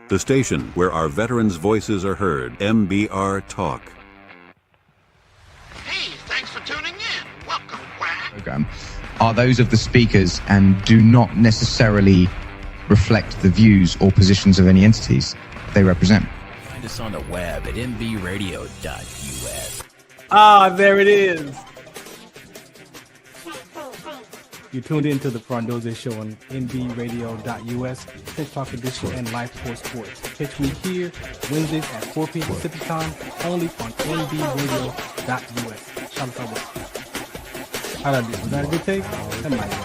The station where our veterans' voices are heard, MBR Talk. Hey, thanks for tuning in. Welcome, Quack. Program are those of the speakers and do not necessarily reflect the views or positions of any entities they represent. Find us on the web at mbradio.us. Ah, there it is. You tuned into the Farron Dozier Show on nbradio.us, TikTok edition, and Live Sports. Catch me here Wednesdays at 4 p.m. Pacific time, only on nbradio.us. Shout out. How did I do? Was that a good take? That might be.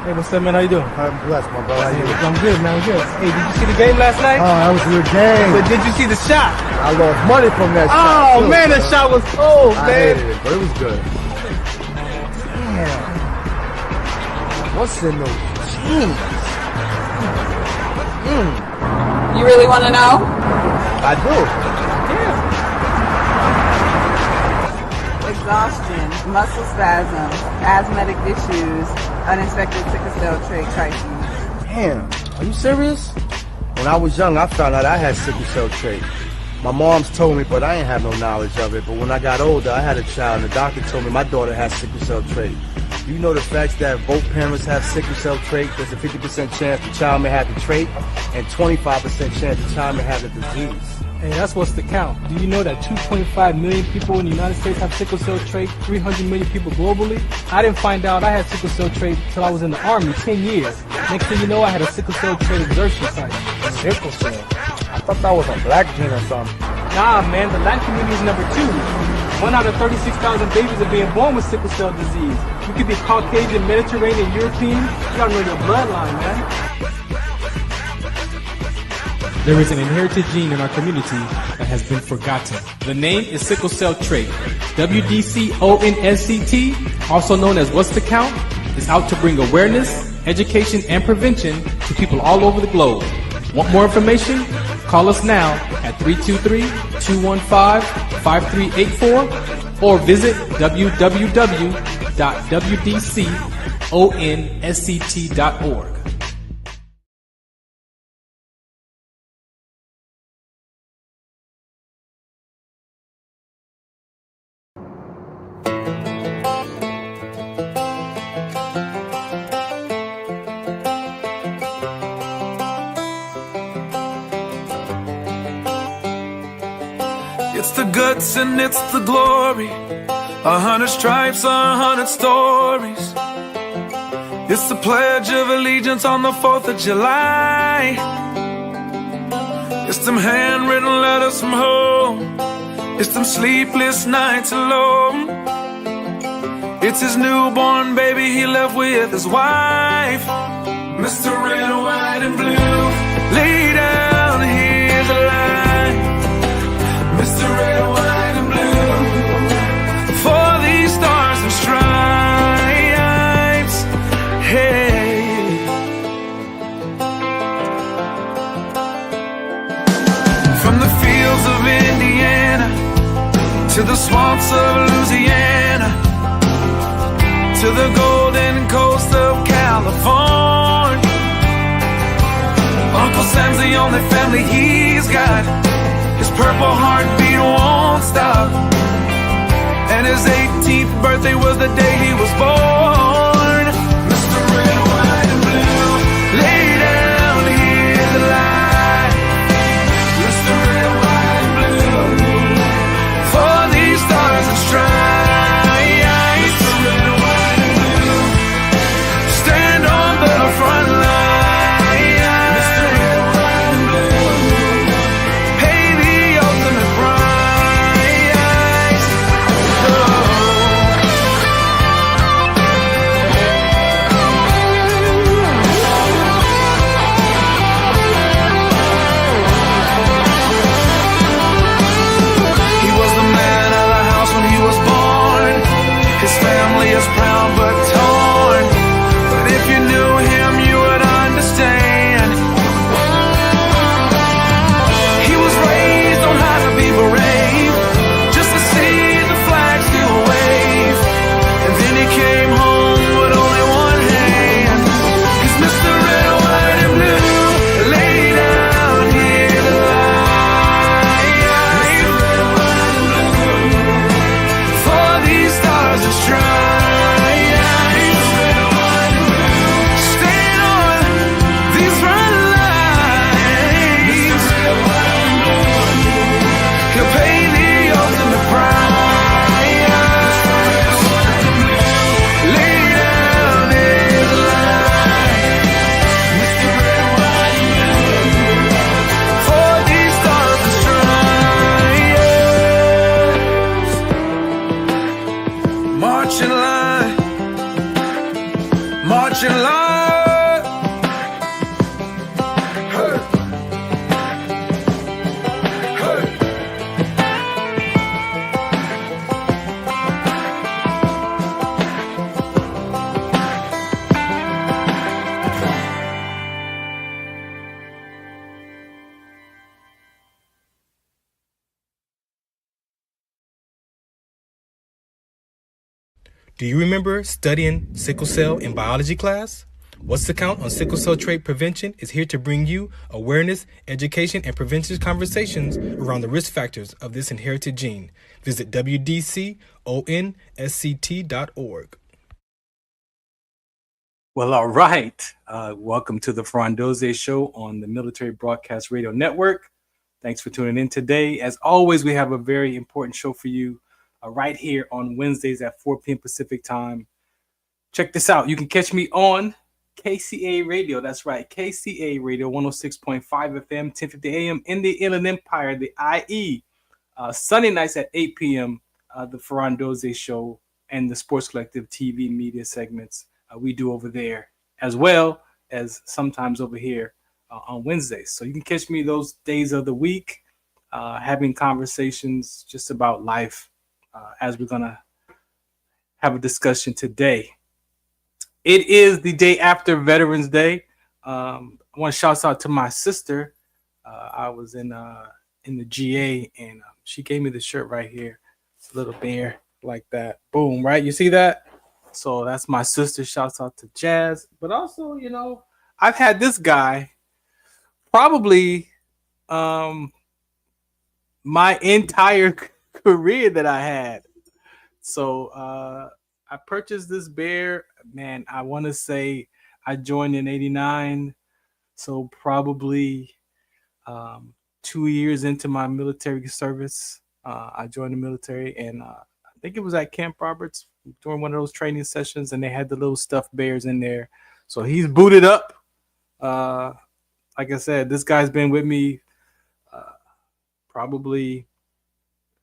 Hey, what's up, man? How you doing? I'm blessed, my brother. How you doing? I'm good, man. I'm good. Hey, did you see the game last night? Oh, that was a good game. But did you see the shot? I lost money from that shot. Oh, man, that shot was cold, I man. hated it, but it was good. Damn. What's in those jeans? You really want to know? I do. Exhaustion, muscle spasms, asthmatic issues, unexpected sickle cell trait crises. Damn. Are you serious? When I was young, I found out I had sickle cell trait. My mom's told me, but I ain't have no knowledge of it. But when I got older, I had a child, and the doctor told me my daughter has sickle cell trait. You know the facts that both parents have sickle cell trait? There's a 50% chance the child may have the trait, and 25% chance the child may have the disease. Hey, that's what's the count. Do you know that 2.5 million people in the United States have sickle cell trait, 300 million people globally? I didn't find out I had sickle cell trait until I was in the Army, 10 years. Next thing you know, I had a sickle cell trait exertion site. Sickle cell? I thought that was a black gene or something. Nah, man, the Latin community is number 2. 1 out of 36,000 babies are being born with sickle cell disease. You could be Caucasian, Mediterranean, European. You gotta know your bloodline, man. There is an inherited gene in our community that has been forgotten. The name is sickle cell trait. WDCONSCT, also known as What's the Count, is out to bring awareness, education, and prevention to people all over the globe. Want more information? Call us now at 323-215-5384 or visit www.wdconsct.org. It's the guts and it's the glory. 100 stripes, 100 stories. It's the Pledge of Allegiance on the 4th of July. It's them handwritten letters from home. It's them sleepless nights alone. It's his newborn baby he left with his wife. Mr. Red, White, and Blue, lay down, here's a line. Mr. Red, White, and Blue, for these stars and stripes. Hey. From the fields of Indiana to the swamps of Louisiana to the golden coast of California, Uncle Sam's the only family he's got. His purple heartbeat won't stop, and his 18th birthday was the day he was born. Mr. Red, White, and Blue, lay down, here's the light. Mr. Red, White, and Blue, for these stars and stripes. Mr. Red, White, and Blue, stand on the front line. life. Hey. Hey. Do you remember studying sickle cell in biology class? What's the Count on Sickle Cell Trait Prevention is here to bring you awareness, education, and prevention conversations around the risk factors of this inherited gene. Visit wdconsct.org. Well, all right. Welcome to the Farron Dozier Show on the Military Broadcast Radio Network. Thanks for tuning in today. As always, we have a very important show for you right here on Wednesdays at 4 p.m. Pacific time. Check this out. You can catch me on KCA Radio. That's right. KCA Radio 106.5 FM, 1050 AM in the Inland Empire, the IE. Sunday nights at 8 p.m., the Farron Dozier Show and the Sports Collective TV media segments we do over there, as well as sometimes over here on Wednesdays. So you can catch me those days of the week, having conversations just about life, as we're going to have a discussion today. It is the day after Veterans Day. I want to shout out to my sister. I was in the GA, and she gave me the shirt right here. It's a little bear like that. Boom, right? You see that? So that's my sister. Shouts out to Jazz. But also, you know, I've had this guy probably my entire career that I had. So I purchased this bear. Man, I want to say I joined in 89. So probably 2 years into my military service, I joined the military, and I think it was at Camp Roberts during one of those training sessions, and they had the little stuffed bears in there. So he's booted up. Like I said, this guy's been with me probably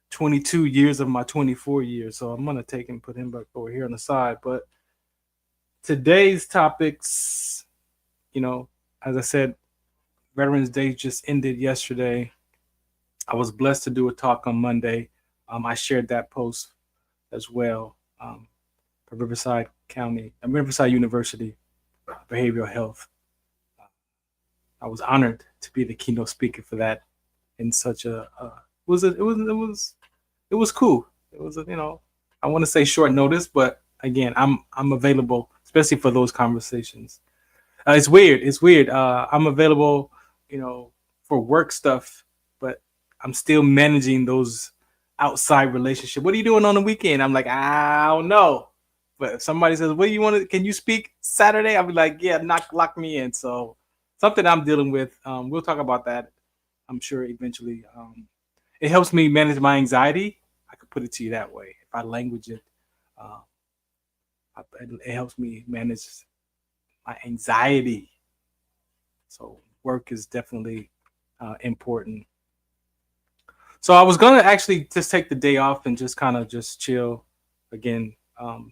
22 years of my 24 years. So I'm going to take and put him back over here on the side. But today's topics, you know, as I said, Veterans Day just ended yesterday. I was blessed to do a talk on Monday. I shared that post as well for Riverside University Behavioral Health. I was honored to be the keynote speaker for that in such a it was cool. It was a, you know, I want to say short notice, but again, I'm available, especially for those conversations. It's weird. I'm available, you know, for work stuff, but I'm still managing those outside relationships. What are you doing on the weekend? I'm like, I don't know. But if somebody says, what do you want to, can you speak Saturday? I'll be like, yeah, lock me in. So something I'm dealing with. We'll talk about that, I'm sure, eventually. It helps me manage my anxiety. I could put it to you that way. If I language it, it helps me manage my anxiety. So work is definitely important. So I was going to actually just take the day off and just kind of just chill. Again,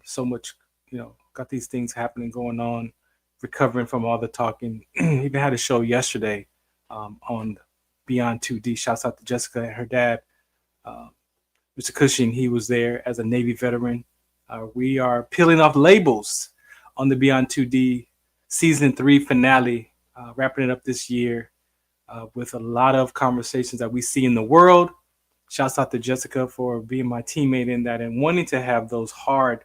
so much, you know, got these things happening, going on, recovering from all the talking. Even had a show yesterday on Beyond 2D. Shouts out to Jessica and her dad, Mr. Cushing. He was there as a Navy veteran. We are peeling off labels on the Beyond 2D season 3 finale, wrapping it up this year with a lot of conversations that we see in the world. Shouts out to Jessica for being my teammate in that and wanting to have those hard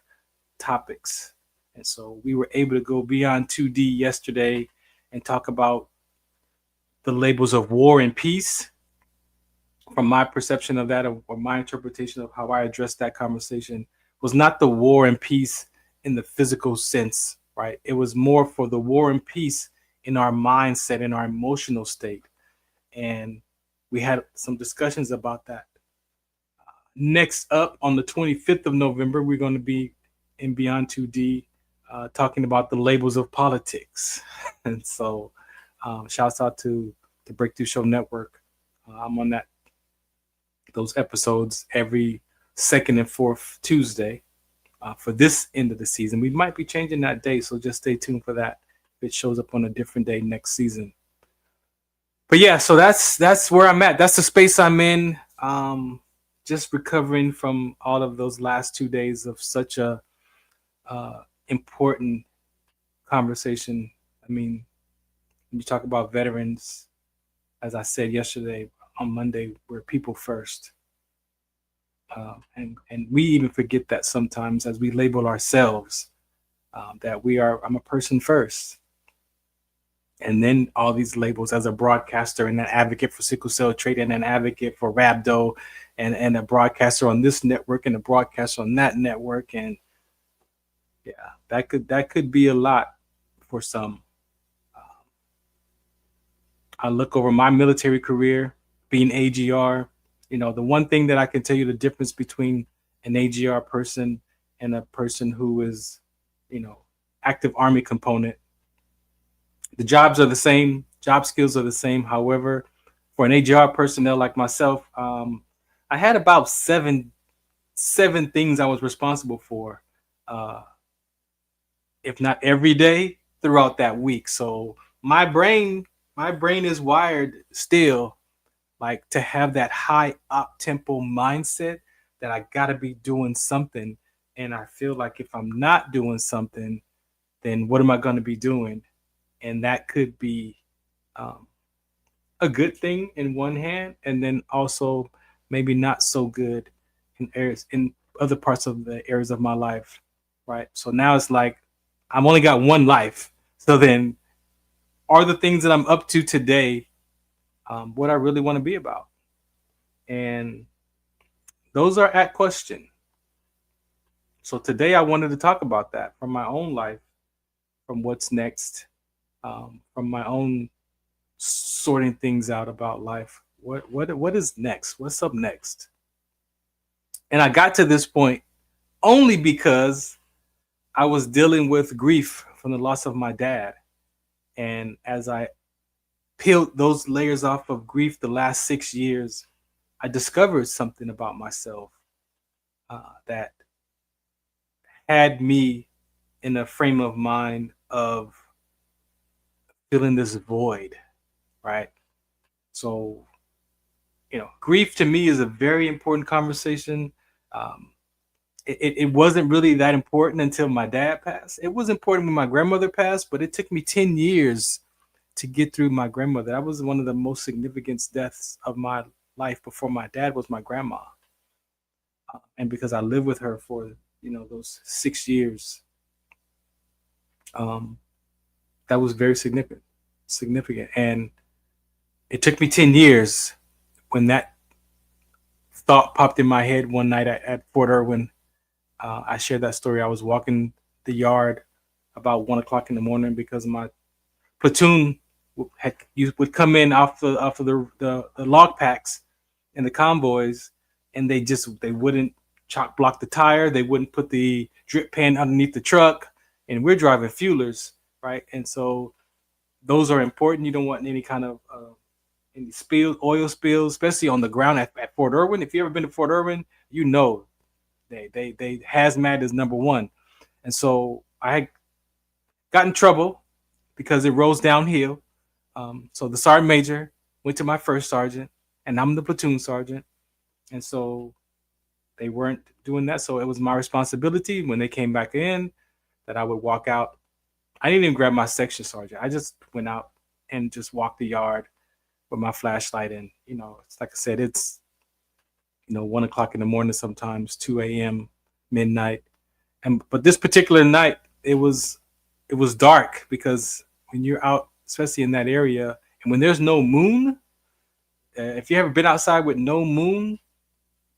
topics. And so we were able to go Beyond 2D yesterday and talk about the labels of war and peace. From my perception of that, or my interpretation of how I addressed that conversation, was not the war and peace in the physical sense, right? It was more for the war and peace in our mindset, in our emotional state. And we had some discussions about that. Next up, on the 25th of November, we're going to be in Beyond 2D talking about the labels of politics. And so shouts out to the Breakthrough Show Network. I'm on those episodes every second and fourth Tuesday. for this end of the season. We might be changing that date, so just stay tuned for that if it shows up on a different day next season. But yeah, so that's where I'm at. That's the space I'm in. Just recovering from all of those last 2 days of such a important conversation. I mean, when you talk about veterans, as I said yesterday on Monday, we're people first. And we even forget that sometimes as we label ourselves that I'm a person first. And then all these labels as a broadcaster and an advocate for sickle cell trait and an advocate for rhabdo and a broadcaster on this network and a broadcaster on that network. And yeah, that could be a lot for some. I look over my military career, being AGR. You know, the one thing that I can tell you the difference between an AGR person and a person who is, you know, active Army component. The jobs are the same, job skills are the same. However, for an AGR personnel like myself, I had about seven things I was responsible for, if not every day throughout that week. So my brain is wired still like to have that high up tempo mindset that I gotta be doing something. And I feel like if I'm not doing something, then what am I going to be doing? And that could be a good thing in one hand, and then also maybe not so good in other parts of the areas of my life, right? So now it's like I've only got one life. So then, are the things that I'm up to today what I really want to be about? And those are at question. So today I wanted to talk about that from my own life, from what's next. From my own sorting things out about life. What is next? What's up next? And I got to this point only because I was dealing with grief from the loss of my dad. And as I peeled those layers off of grief the last 6 years, I discovered something about myself that had me in a frame of mind of feeling this void, right? So, you know, grief to me is a very important conversation. It wasn't really that important until my dad passed. It was important when my grandmother passed, but it took me 10 years to get through my grandmother. That was one of the most significant deaths of my life before my dad was my grandma. And because I lived with her for, you know, those 6 years, that was very significant. And it took me 10 years when that thought popped in my head one night at Fort Irwin. I shared that story. I was walking the yard about 1:00 in the morning because my platoon would come in off of the log packs and the convoys, and they wouldn't chock block the tire. They wouldn't put the drip pan underneath the truck, and we're driving fuelers, right? And so those are important. You don't want any kind of any oil spills, especially on the ground at Fort Irwin. If you ever been to Fort Irwin, you know they hazmat is number one. And so I had got in trouble because it rolls downhill. So the sergeant major went to my first sergeant, and I'm the platoon sergeant. And so they weren't doing that. So it was my responsibility when they came back in that I would walk out. I didn't even grab my section sergeant. I just went out and just walked the yard with my flashlight. And, you know, it's like I said, it's, you know, 1:00 in the morning, sometimes 2 a.m., midnight. But this particular night, it was dark because when you're out, especially in that area, and when there's no moon, if you ever been outside with no moon,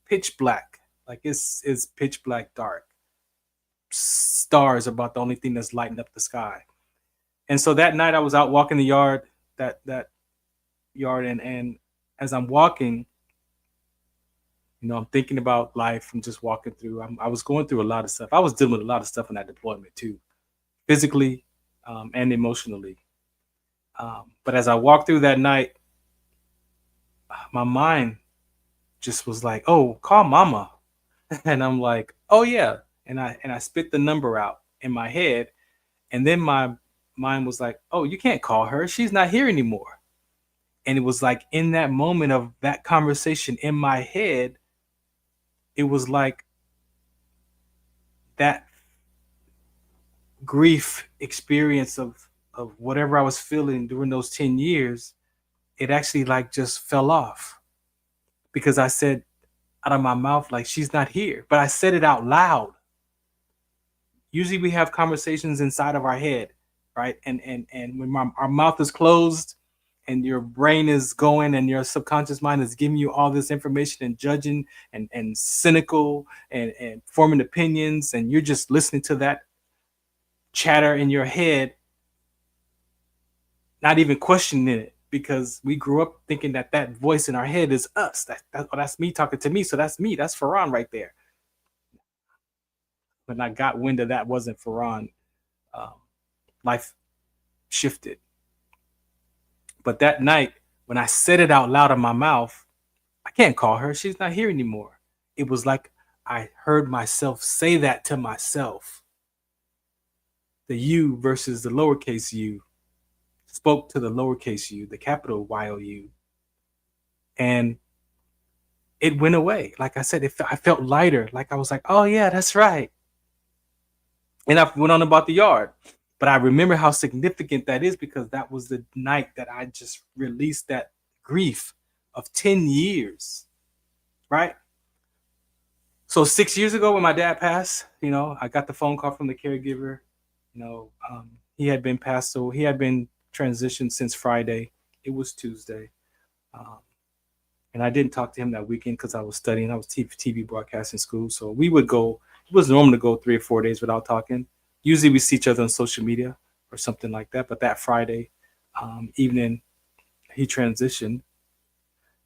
pitch black, like it's pitch black dark. Stars are about the only thing that's lighting up the sky. And so that night I was out walking the yard, that yard, and as I'm walking, you know, I'm thinking about life. I'm just walking through. I was going through a lot of stuff. I was dealing with a lot of stuff in that deployment too, physically and emotionally. But as I walked through that night, my mind just was like, "Oh, call mama," and I'm like, "Oh yeah." and I spit the number out in my head, and then my mind was like, "Oh, you can't call her. She's not here anymore." And it was like in that moment of that conversation in my head, it was like that grief experience of whatever I was feeling during those 10 years, it actually like just fell off because I said out of my mouth, like, she's not here, but I said it out loud. Usually we have conversations inside of our head, right? And when our mouth is closed and your brain is going and your subconscious mind is giving you all this information and judging and cynical and forming opinions, and you're just listening to that chatter in your head, not even questioning it, because we grew up thinking that that voice in our head is us. That's me talking to me. So that's me. That's Farron right there. When I got wind of that wasn't Farron, life shifted. But that night, when I said it out loud of my mouth, I can't call her. She's not here anymore. It was like I heard myself say that to myself. The you versus the lowercase u spoke to the lowercase u, the capital Y-O-U. And it went away. Like I said, I felt lighter. Like I was like, oh yeah, that's right. And I went on about the yard. But I remember how significant that is because that was the night that I just released that grief of 10 years, right? So 6 years ago when my dad passed, I got the phone call from the caregiver. He had been passed, so he had been transitioned since Friday. It was Tuesday. And I didn't talk to him that weekend because I was studying. I was TV broadcasting school. So we would go, it was normal to go 3 or 4 days without talking. Usually we see each other on social media or something like that. But that Friday evening, he transitioned.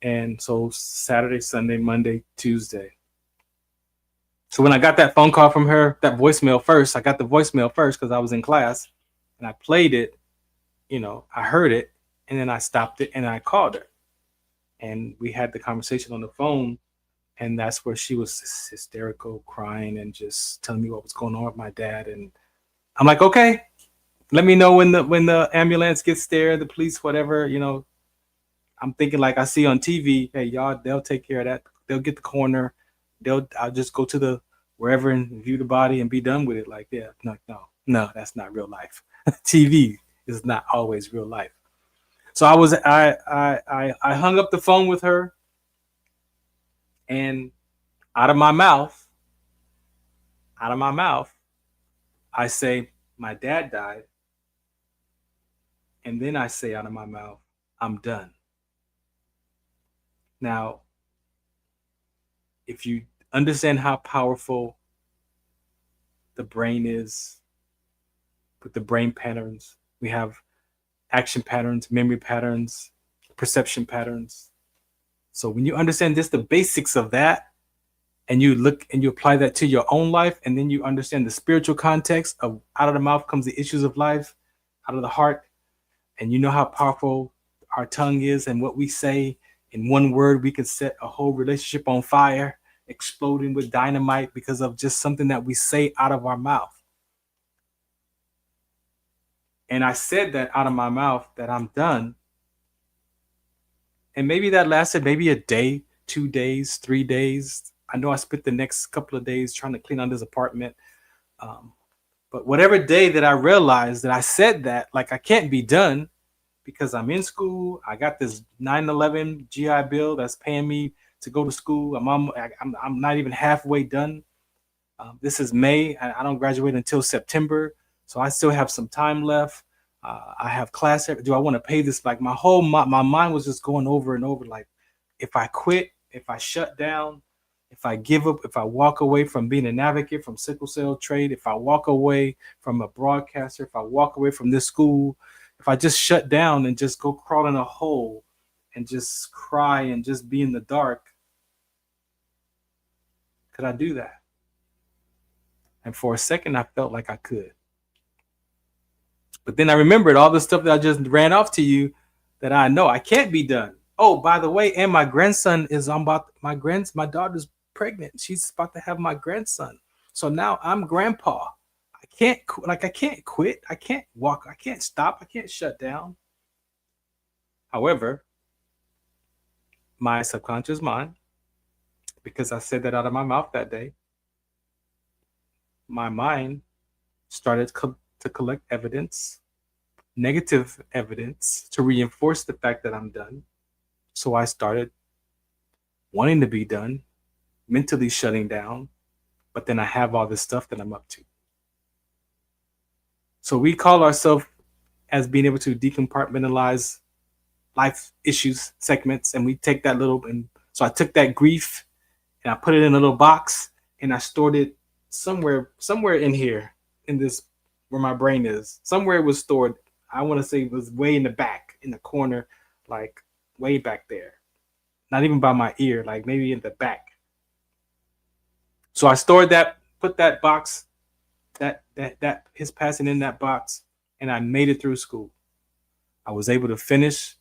And so Saturday, Sunday, Monday, Tuesday. So when I got that phone call from her, that voicemail first, I got the voicemail first because I was in class and I played it, I heard it, and then I stopped it and I called her. And we had the conversation on the phone, and that's where she was hysterical, crying and just telling me what was going on with my dad. And I'm like, okay, let me know when the ambulance gets there, the police, whatever, I'm thinking like I see on TV, hey, y'all, they'll take care of that. They'll get the coroner. I'll just go to the wherever and view the body and be done with it. Like, yeah, no, that's not real life. TV is not always real life. So I hung up the phone with her, and out of my mouth, I say, my dad died. And then I say out of my mouth, I'm done. Now, if you understand how powerful the brain is with the brain patterns, we have action patterns, memory patterns, perception patterns. So when you understand just the basics of that, and you look and you apply that to your own life, and then you understand the spiritual context of out of the mouth comes the issues of life, out of the heart, and you know how powerful our tongue is, and what we say in one word, we can set a whole relationship on fire, exploding with dynamite because of just something that we say out of our mouth. And I said that out of my mouth that I'm done. And maybe that lasted maybe a day, 2 days, 3 days. I know I spent the next couple of days trying to clean out this apartment. But whatever day that I realized that I said that, like, I can't be done because I'm in school. I got this 9/11 GI Bill that's paying me to go to school. I'm not even halfway done. This is May. I don't graduate until September. So I still have some time left. I have class. Do I want to pay this? Like my mind was just going over and over. Like, if I quit, if I shut down, if I give up, if I walk away from being an advocate from sickle cell trade, if I walk away from a broadcaster, if I walk away from this school, if I just shut down and just go crawl in a hole and just cry and just be in the dark, could I do that? And for a second, I felt like I could. But then I remembered all the stuff that I just ran off to you that I know I can't be done. Oh, by the way, and my grandson is my daughter's pregnant. She's about to have my grandson. So now I'm grandpa. I can't quit. I can't walk. I can't stop. I can't shut down. However, my subconscious mind, because I said that out of my mouth that day, my mind started to collect evidence, negative evidence, to reinforce the fact that I'm done. So I started wanting to be done, mentally shutting down, but then I have all this stuff that I'm up to. So we call ourselves as being able to decompartmentalize life issues segments, and we take that little, and so I took that grief and I put it in a little box and I stored it somewhere in here, in this, where my brain is. Somewhere it was stored. I want to say it was way in the back, in the corner, like way back there. Not even by my ear, like maybe in the back. So I stored that, put that box, that his passing in that box, and I made it through school. I was able to finish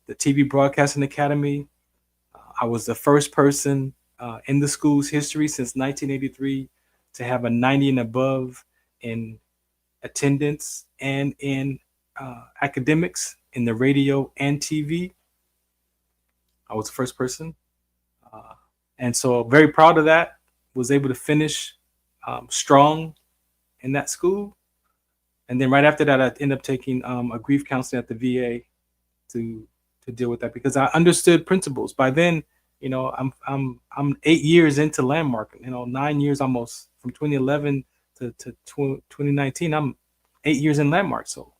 the TV Broadcasting Academy. I was the first person in the school's history since 1983 to have a 90 and above in attendance and in academics in the radio and TV. I was the first person. And so very proud of that. Was able to finish strong in that school. And then right after that, I ended up taking a grief counseling at the VA to deal with that, because I understood principles. By then, you know, I'm 8 years into Landmark, you know, 9 years almost, from 2011 to 2019. I'm 8 years in Landmark, so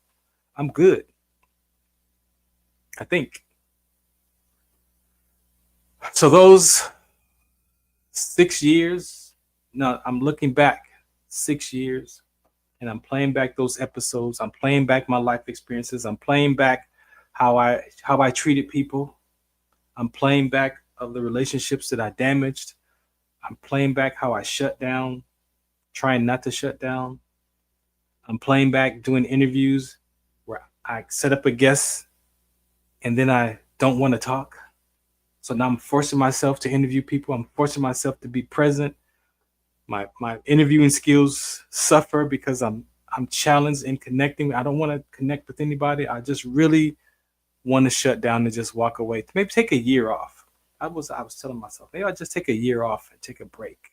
I'm good, I think. So those 6 years, now I'm looking back 6 years, and I'm playing back those episodes. I'm playing back my life experiences. I'm playing back how I treated people. I'm playing back of the relationships that I damaged. I'm playing back how I shut down, trying not to shut down. I'm playing back doing interviews where I set up a guest and then I don't want to talk. So now I'm forcing myself to interview people. I'm forcing myself to be present. My interviewing skills suffer because I'm challenged in connecting. I don't want to connect with anybody. I just really want to shut down and just walk away. Maybe take a year off. I was telling myself, maybe I'll just take a year off and take a break.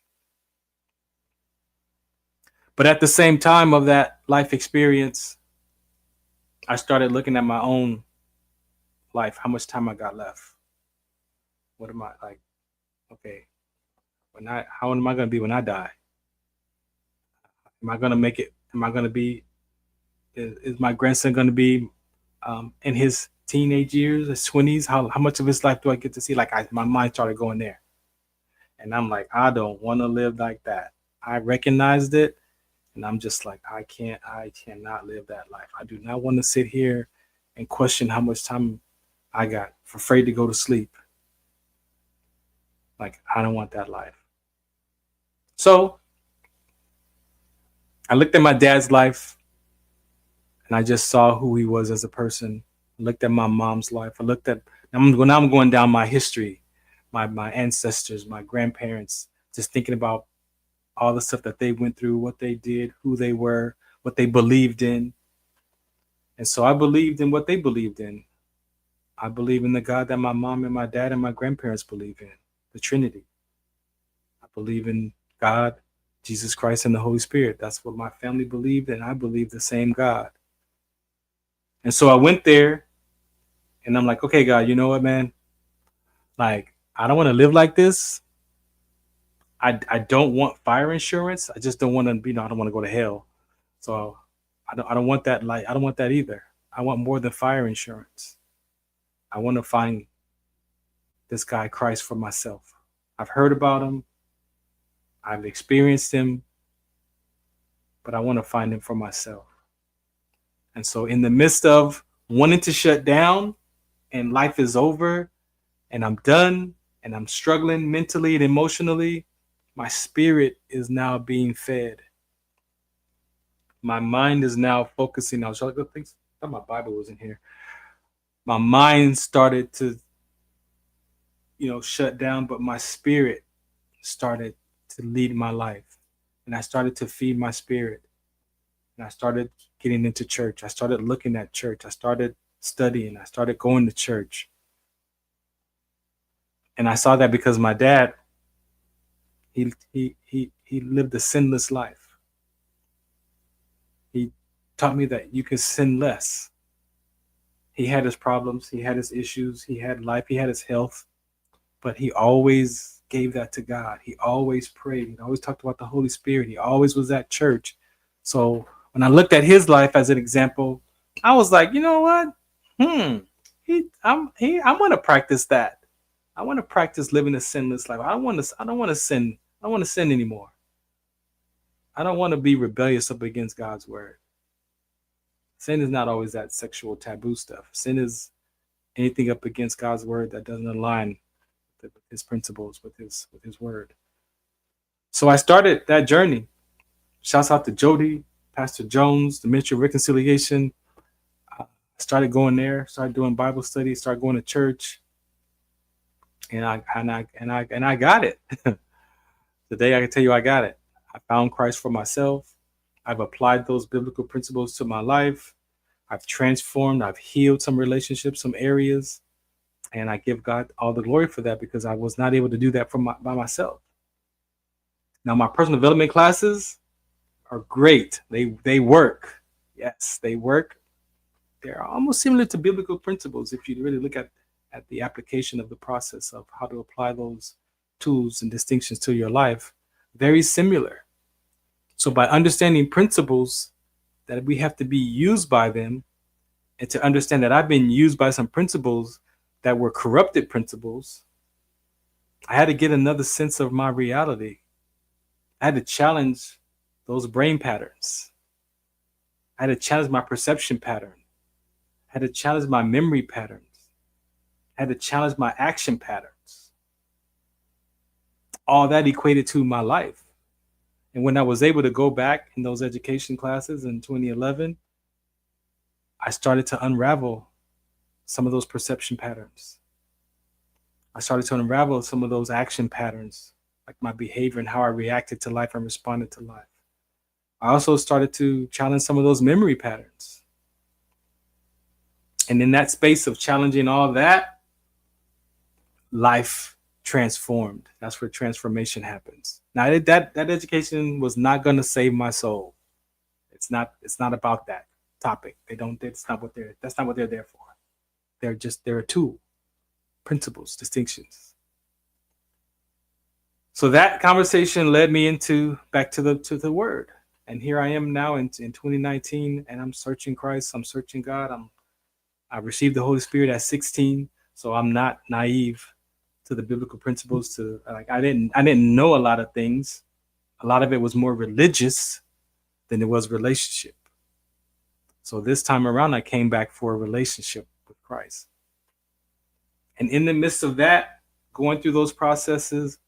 But at the same time of that life experience, I started looking at my own life, how much time I got left. What am I like? Okay, how old am I going to be when I die? Am I going to make it? Am I going to be? Is my grandson going to be in his teenage years, his 20s? How much of his life do I get to see? Like my mind started going there, and I'm like, I don't want to live like that. I recognized it, and I'm just like, I cannot live that life. I do not want to sit here and question how much time I got, afraid to go to sleep. Like, I don't want that life. So I looked at my dad's life and I just saw who he was as a person. I looked at my mom's life. I looked at, now I'm going down my history, my ancestors, my grandparents, just thinking about all the stuff that they went through, what they did, who they were, what they believed in. And so I believed in what they believed in. I believe in the God that my mom and my dad and my grandparents believe in, the Trinity. I believe in God, Jesus Christ, and the Holy Spirit. That's what my family believed, and I believe the same God. And so I went there, and I'm like, okay, God, you know what, man? Like, I don't want to live like this. I don't want fire insurance. I just don't want to, I don't want to go to hell. So I don't want that. Like, I don't want that either. I want more than fire insurance. I want to find this guy Christ for myself. I've heard about him. I've experienced him, but I want to find him for myself. And so in the midst of wanting to shut down and life is over and I'm done and I'm struggling mentally and emotionally, my spirit is now being fed. My mind is now focusing. I thought my Bible was in here. My mind started to, shut down, but my spirit started to lead my life. And I started to feed my spirit. And I started getting into church. I started looking at church. I started studying. I started going to church. And I saw that because my dad, he lived a sinless life. He taught me that you can sin less. He had his problems, he had his issues, he had life, he had his health, but he always gave that to God. He always prayed. He always talked about the Holy Spirit. He always was at church. So when I looked at his life as an example, I was like, you know what? I'm going to practice that. I want to practice living a sinless life. I don't want to sin. I don't want to sin anymore. I don't want to be rebellious up against God's word. Sin is not always that sexual taboo stuff. Sin is anything up against God's word that doesn't align with his principles, with his word. So I started that journey. Shouts out to Jody, Pastor Jones, the Ministry of Reconciliation. I started going there, started doing Bible study, started going to church, and I got it. Today I can tell you I got it. I found Christ for myself. I've applied those biblical principles to my life. I've transformed. I've healed some relationships, some areas, and I give God all the glory for that because I was not able to do that by myself. Now, my personal development classes are great. They work. Yes, they work. They're almost similar to biblical principles if you really look at the application of the process of how to apply those tools and distinctions to your life. Very similar. So by understanding principles, that we have to be used by them, and to understand that I've been used by some principles that were corrupted principles, I had to get another sense of my reality. I had to challenge those brain patterns. I had to challenge my perception pattern. I had to challenge my memory patterns. I had to challenge my action patterns. All that equated to my life. And when I was able to go back in those education classes in 2011, I started to unravel some of those perception patterns. I started to unravel some of those action patterns, like my behavior and how I reacted to life and responded to life. I also started to challenge some of those memory patterns. And in that space of challenging all that, life transformed. That's where transformation happens. Now that education was not going to save my soul. It's not about that topic. That's not what they're there for. They're a tool, principles, distinctions. So that conversation led me back to the word. And here I am now in 2019, and I'm searching Christ. I'm searching God. I received the Holy Spirit at 16, so I'm not naive to the biblical principles. I didn't know a lot of things. A lot of it was more religious than it was relationship. So this time around, I came back for a relationship with Christ. And in the midst of that, going through those processes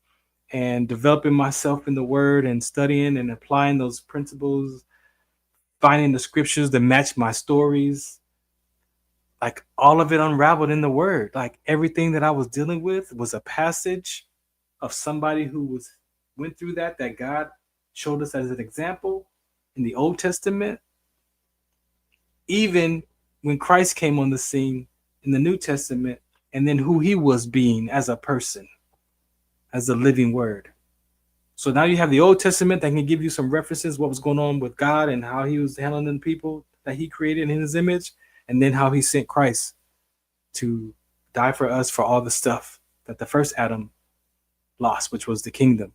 and developing myself in the word and studying and applying those principles, finding the scriptures that match my stories, like all of it unraveled in the word. Like everything that I was dealing with was a passage of somebody who went through that God showed us as an example in the Old Testament. Even when Christ came on the scene in the New Testament, and then who he was being as a person, as the living word. So now you have the Old Testament that can give you some references, what was going on with God and how he was handling the people that he created in his image, and then how he sent Christ to die for us for all the stuff that the first Adam lost, which was the kingdom,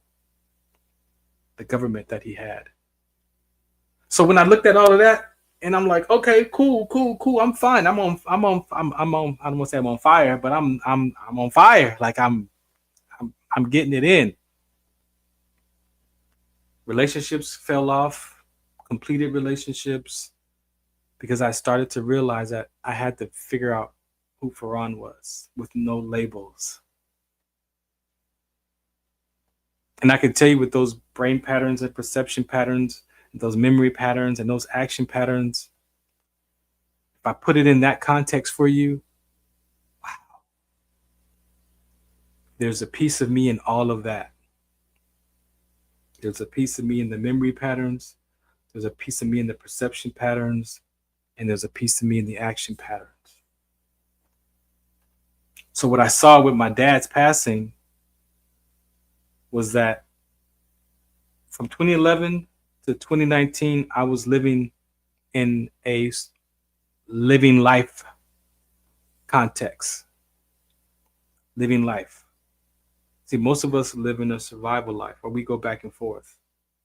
the government that he had. So when I looked at all of that, and I'm like, okay, cool. I'm fine. I'm on. I don't want to say I'm on fire, but I'm on fire. Like I'm getting it in. Relationships fell off, completed relationships, because I started to realize that I had to figure out who Farron was with no labels. And I can tell you with those brain patterns and perception patterns, those memory patterns and those action patterns, if I put it in that context for you, wow, there's a piece of me in all of that. There's a piece of me in the memory patterns. There's a piece of me in the perception patterns. And there's a piece of me in the action patterns. So what I saw with my dad's passing was that from 2011 to 2019, I was living in a living life context. Living life. See, most of us live in a survival life where we go back and forth.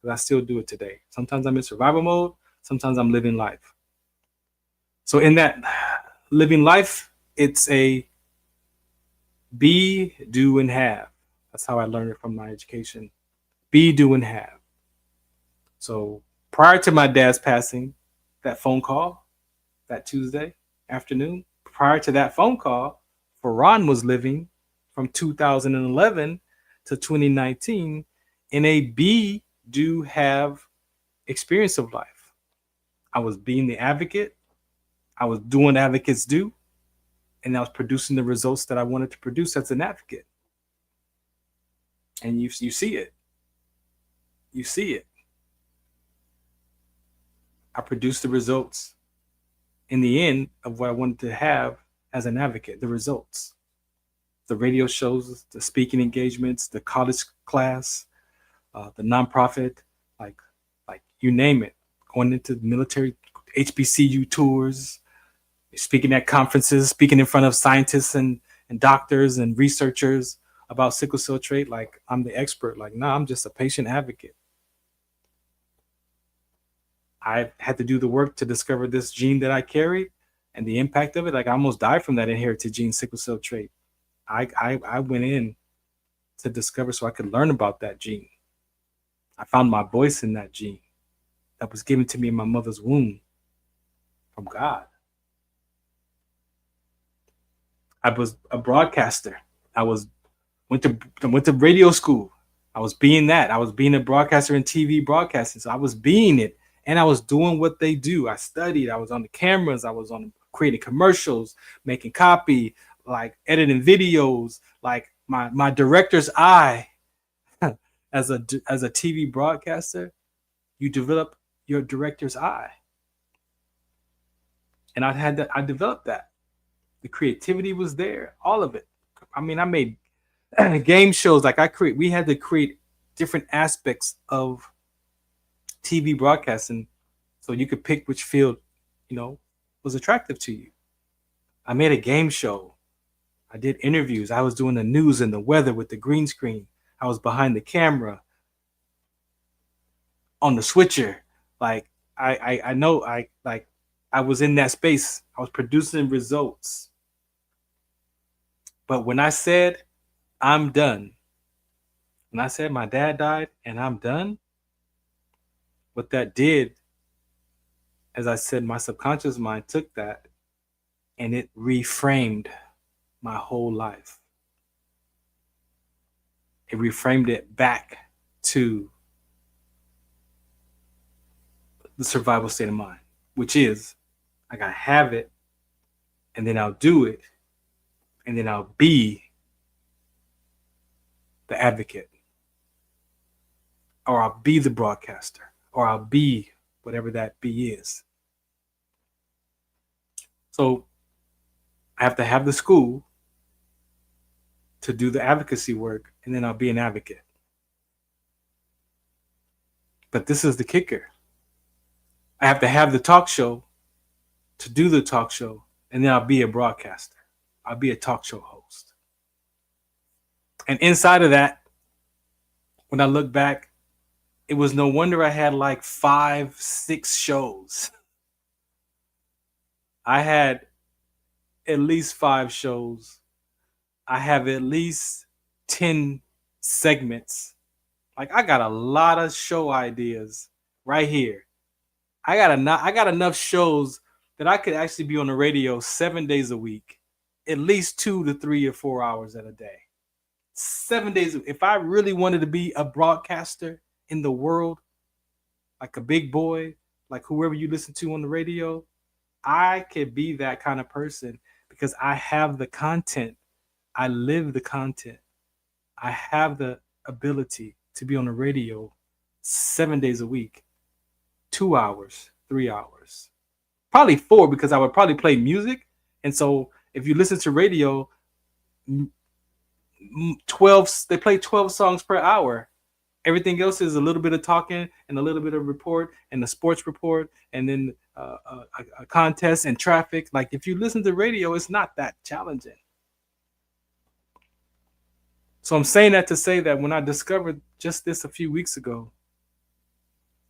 But I still do it today. Sometimes I'm in survival mode. Sometimes I'm living life. So in that living life, it's a be, do, and have. That's how I learned it from my education. Be, do, and have. So prior to my dad's passing, that phone call, that Tuesday afternoon, prior to that phone call, Farron was living from 2011 to 2019 in a be, do, have experience of life. I was being the advocate. I was doing what advocates do. And I was producing the results that I wanted to produce as an advocate. And you see it. You see it. I produced the results in the end of what I wanted to have as an advocate, the results. The radio shows, the speaking engagements, the college class, the nonprofit, like you name it, going into the military, HBCU tours, speaking at conferences, speaking in front of scientists and doctors and researchers about sickle cell trait. Like I'm the expert. Like, no, I'm just a patient advocate. I had to do the work to discover this gene that I carried and the impact of it. Like I almost died from that inherited gene, sickle cell trait. I went in to discover so I could learn about that gene. I found my voice in that gene that was given to me in my mother's womb from God. I was a broadcaster. I went to radio school. I was being that. I was being a broadcaster in TV broadcasting. So I was being it. And I was doing what they do. I studied. I was on the cameras. I was on creating commercials, making copy, like editing videos. Like my director's eye, as a TV broadcaster, you develop your director's eye. And I developed that. The creativity was there, all of it. I mean, I made game shows. Like we had to create different aspects of TV broadcasting so you could pick which field, was attractive to you. I made a game show. I did interviews. I was doing the news and the weather with the green screen. I was behind the camera on the switcher. Like I was in that space. I was producing results. But when I said I'm done, when I said my dad died and I'm done, what that did, as I said, my subconscious mind took that and it reframed my whole life. It reframed it back to the survival state of mind, which is I gotta have it, and then I'll do it, and then I'll be the advocate, or I'll be the broadcaster, or I'll be whatever that be is. So I have to have the school to do the advocacy work, and then I'll be an advocate. But this is the kicker. I have to have the talk show to do the talk show, and then I'll be a broadcaster. I'll be a talk show host. And inside of that, when I look back, it was no wonder I had like 5-6 shows. I had at least 5 shows. I have at least 10 segments. Like I got a lot of show ideas right here. I got enough shows that I could actually be on the radio 7 days a week, at least 2 to 3 or 4 hours at a day. 7 days. If I really wanted to be a broadcaster in the world, like a big boy, like whoever you listen to on the radio, I could be that kind of person because I have the content. I live the content. I have the ability to be on the radio 7 days a week, 2 hours, 3 hours, probably 4, because I would probably play music. And so if you listen to radio, 12, they play 12 songs per hour. Everything else is a little bit of talking and a little bit of report and a sports report, and then a contest and traffic. Like, if you listen to radio, it's not that challenging. So I'm saying that to say that when I discovered just this a few weeks ago,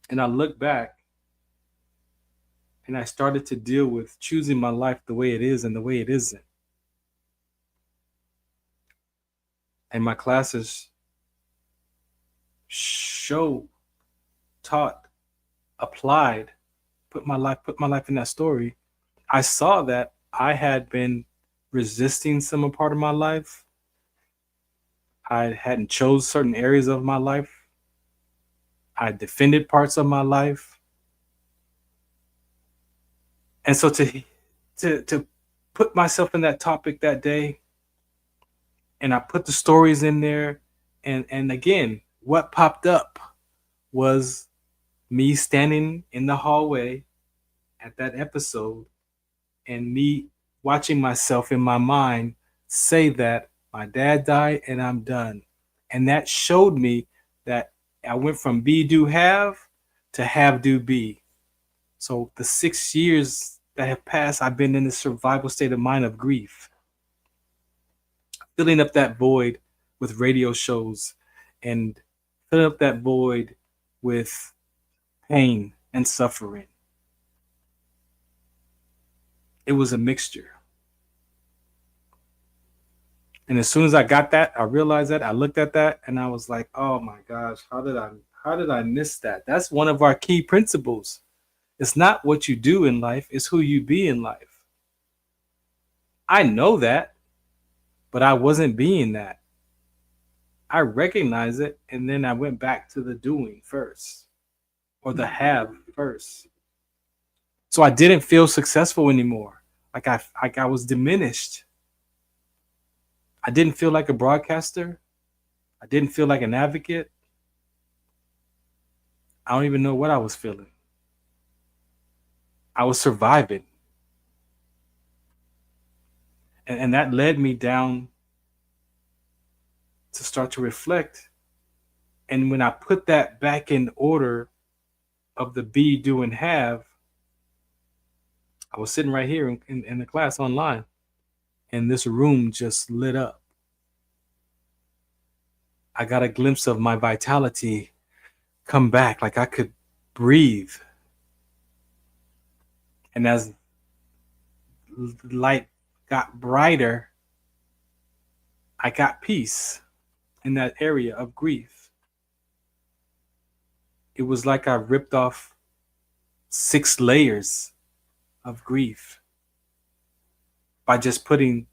and I look back and I started to deal with choosing my life the way it is and the way it isn't. And my classes taught, applied, put my life in that story. I saw that I had been resisting some part of my life. I hadn't chose certain areas of my life. I defended parts of my life. And so to put myself in that topic that day, and I put the stories in there, and again, what popped up was me standing in the hallway at that episode and me watching myself in my mind say that my dad died and I'm done. And that showed me that I went from be, do, have to have, do, be. So the 6 years that have passed, I've been in this survival state of mind of grief, filling up that void with radio shows and filling up that void with pain and suffering. It was a mixture. And as soon as I got that, I realized that, I looked at that, and I was like, oh my gosh, how did I miss that? That's one of our key principles. It's not what you do in life, it's who you be in life. I know that, but I wasn't being that. I recognized it, and then I went back to the doing first, or the have first. So I didn't feel successful anymore. Like I was diminished. I didn't feel like a broadcaster. I didn't feel like an advocate. I don't even know what I was feeling. I was surviving. And that led me down to start to reflect. And when I put that back in order of the be, do, and have, I was sitting right here in the class online, and this room just lit up. I got a glimpse of my vitality come back, like I could breathe. And as the light got brighter, I got peace in that area of grief. It was like I ripped off 6 layers of grief by just putting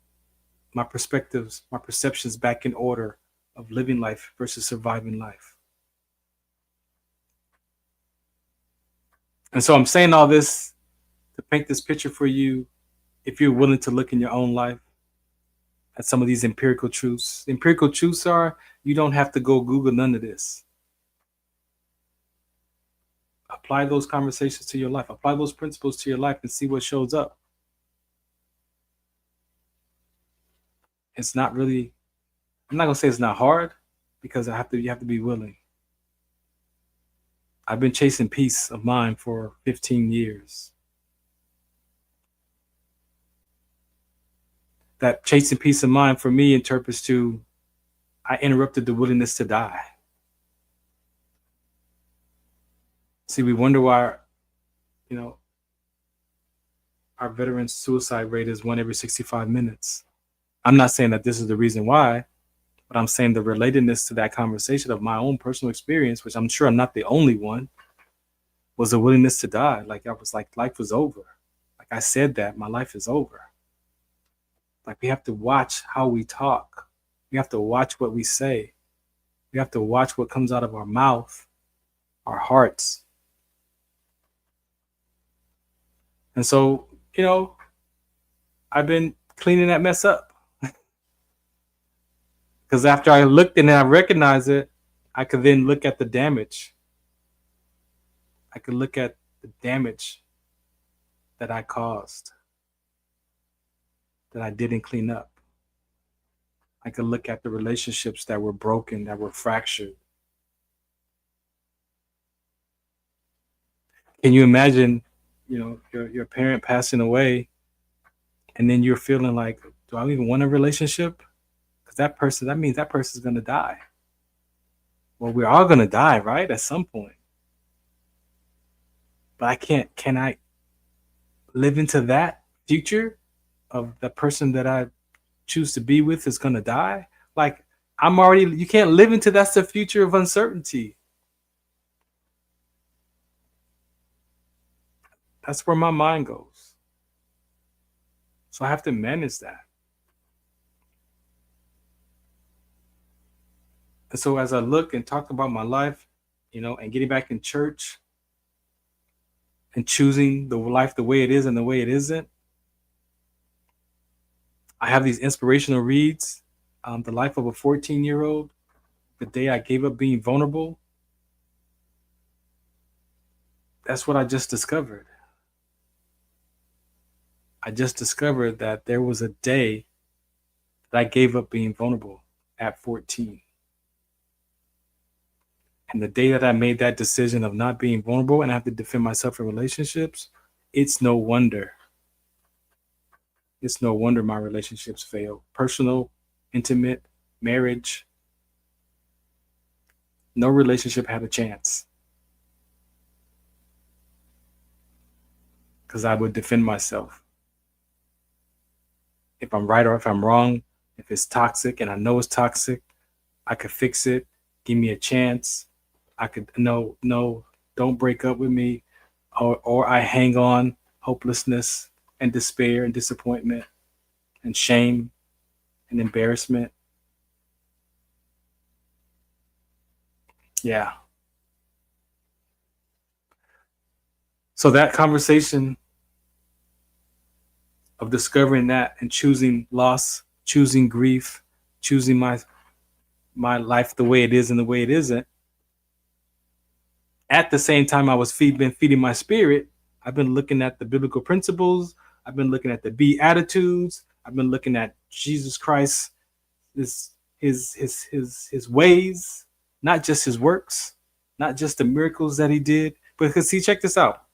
my perspectives, my perceptions back in order of living life versus surviving life. And so I'm saying all this to paint this picture for you, if you're willing to look in your own life at some of these empirical truths. Empirical truths are, you don't have to go Google none of this. Apply those conversations to your life. Apply those principles to your life and see what shows up. It's not really, I'm not going to say it's not hard, because you have to be willing. I've been chasing peace of mind for 15 years. That chasing peace of mind for me interprets to, I interrupted the willingness to die. See, we wonder why, our veterans' suicide rate is 1 every 65 minutes. I'm not saying that this is the reason why, but I'm saying the relatedness to that conversation of my own personal experience, which I'm sure I'm not the only one, was a willingness to die. Like I was like, life was over. Like I said that, my life is over. Like we have to watch how we talk. We have to watch what we say. We have to watch what comes out of our mouth, our hearts. And so, I've been cleaning that mess up. Because after I looked and I recognized it, I could then look at the damage I could look at the damage that I caused, that I didn't clean up. I could look at the relationships that were broken, that were fractured. Can you imagine, your parent passing away, and then you're feeling like, do I even want a relationship? Because that means that person's going to die. Well, we're all going to die, right? At some point. But can I live into that future of the person that I choose to be with is going to die? Like, you can't live into that's the future of uncertainty. That's where my mind goes. So I have to manage that. And so as I look and talk about my life, and getting back in church and choosing the life the way it is and the way it isn't, I have these inspirational reads. The life of a 14-year-old, the day I gave up being vulnerable. That's what I just discovered. I just discovered that there was a day that I gave up being vulnerable at 14. And the day that I made that decision of not being vulnerable and I have to defend myself in relationships, it's no wonder. It's no wonder my relationships fail. Personal, intimate, marriage. No relationship had a chance. Because I would defend myself. If I'm right or if I'm wrong, if it's toxic and I know it's toxic, I could fix it. Give me a chance. I could, no, don't break up with me. Or I hang on, hopelessness and despair and disappointment and shame and embarrassment. Yeah. So that conversation of discovering that and choosing loss, choosing grief, choosing my life the way it is and the way it isn't. At the same time, I was been feeding my spirit. I've been looking at the biblical principles. I've been looking at the Beatitudes. I've been looking at Jesus Christ, his ways, not just his works, not just the miracles that he did. Because see, check this out.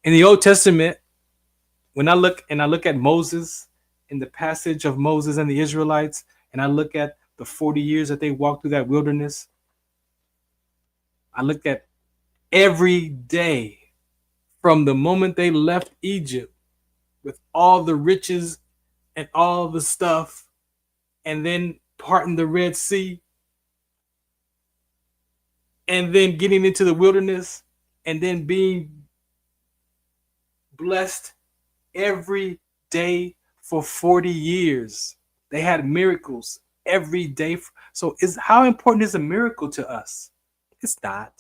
In the Old Testament, when I look at Moses, in the passage of Moses and the Israelites, and I look at the 40 years that they walked through that wilderness, I look at every day from the moment they left Egypt with all the riches and all the stuff, and then parting the Red Sea, and then getting into the wilderness, and then being blessed every day for 40 years. They had miracles every day. So how important is a miracle to us? It's not.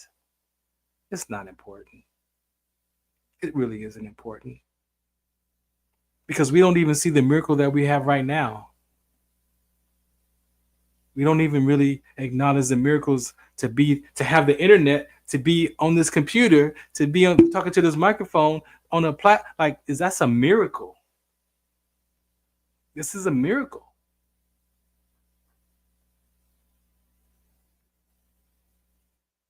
It's not important. It really isn't important. Because we don't even see the miracle that we have right now. We don't even really acknowledge the miracles to have the internet, to be on this computer, to be talking to this microphone on a that's a miracle. This is a miracle.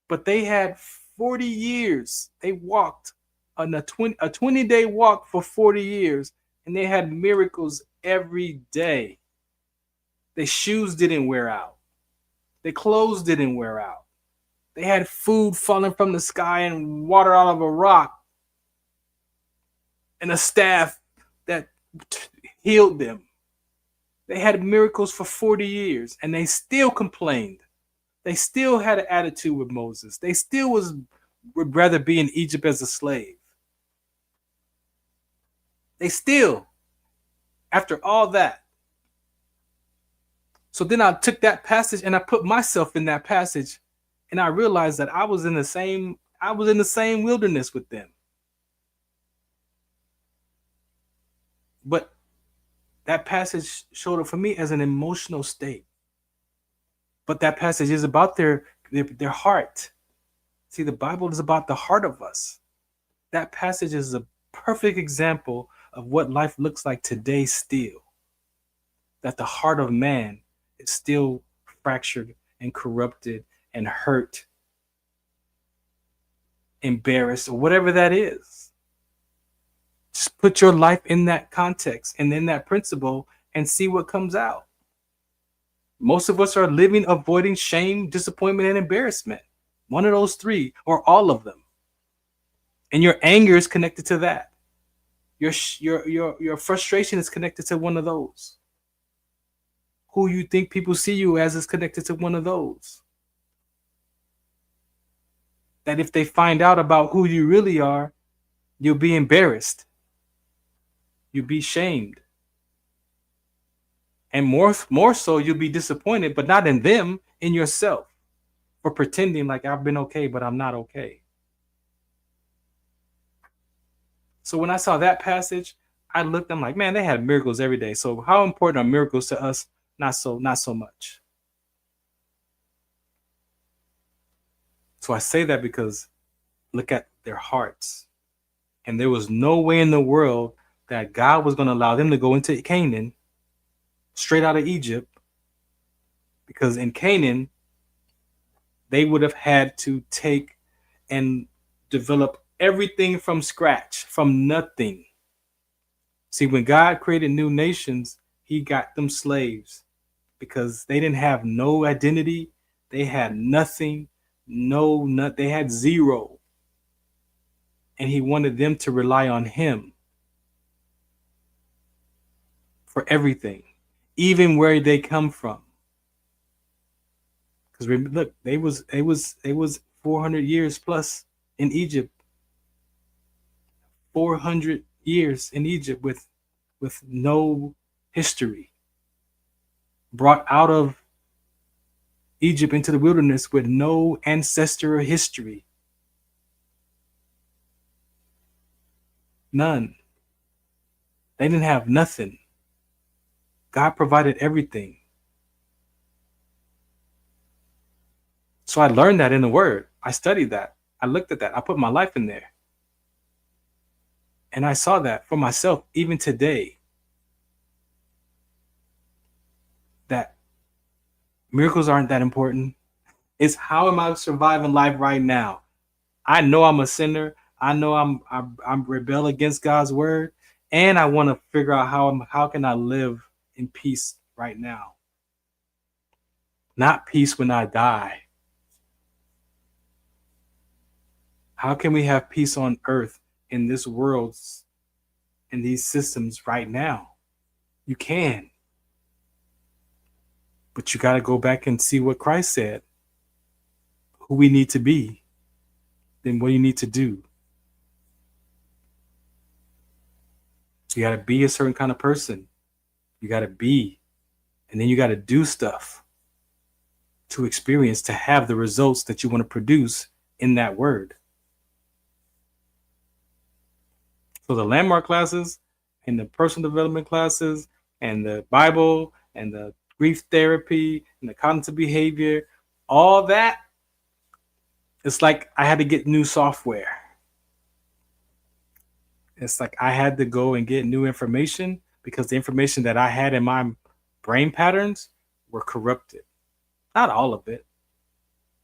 But they had 40 years. They walked on a 20-day walk for 40 years, and they had miracles every day. Their shoes didn't wear out. Their clothes didn't wear out. They had food falling from the sky and water out of a rock, and a staff that healed them. They had miracles for 40 years, and they still complained. They still had an attitude with Moses. They still would rather be in Egypt as a slave. They still, after all that. So then I took that passage and I put myself in that passage, and I realized that I was in the same wilderness with them. But that passage showed up for me as an emotional state. But that passage is about their heart. See, the Bible is about the heart of us. That passage is a perfect example of what life looks like today still. That the heart of man is still fractured and corrupted and hurt, embarrassed, or whatever that is. Just put your life in that context and in that principle and see what comes out. Most of us are living avoiding shame, disappointment, and embarrassment. One of those three, or all of them. And your anger is connected to that. Your frustration is connected to one of those. Who you think people see you as is connected to one of those. That if they find out about who you really are, you'll be embarrassed. You'll be shamed. And more so, you'll be disappointed, but not in them, in yourself, for pretending like I've been okay, but I'm not okay. So when I saw that passage, I looked, I'm like, man, they had miracles every day. So how important are miracles to us? Not so much. So I say that because look at their hearts. And there was no way in the world that God was going to allow them to go into Canaan straight out of Egypt, because in Canaan, they would have had to take and develop everything from scratch, from nothing. See, when God created new nations, he got them slaves because they didn't have no identity. They had nothing, they had zero. And he wanted them to rely on him for everything, even where they come from. Because look, they was 400 years plus in Egypt. 400 years in Egypt with no history. Brought out of Egypt into the wilderness with no ancestral history. None. They didn't have nothing. God provided everything. So I learned that in the Word. I studied that. I looked at that. I put my life in there. And I saw that for myself, even today, that miracles aren't that important. It's how am I surviving life right now? I know I'm a sinner. I know I'm rebel against God's word, and I want to figure out how can I live in peace right now. Not peace when I die. How can we have peace on earth in this world, in these systems right now? You can. But you got to go back and see what Christ said. Who we need to be. Then what you need to do. You got to be a certain kind of person. You got to be. And then you got to do stuff to experience, to have the results that you want to produce in that word. So the landmark classes and the personal development classes and the Bible and the grief therapy and the cognitive behavior, all that, it's like I had to get new software. It's like I had to go and get new information because the information that I had in my brain patterns were corrupted. Not all of it.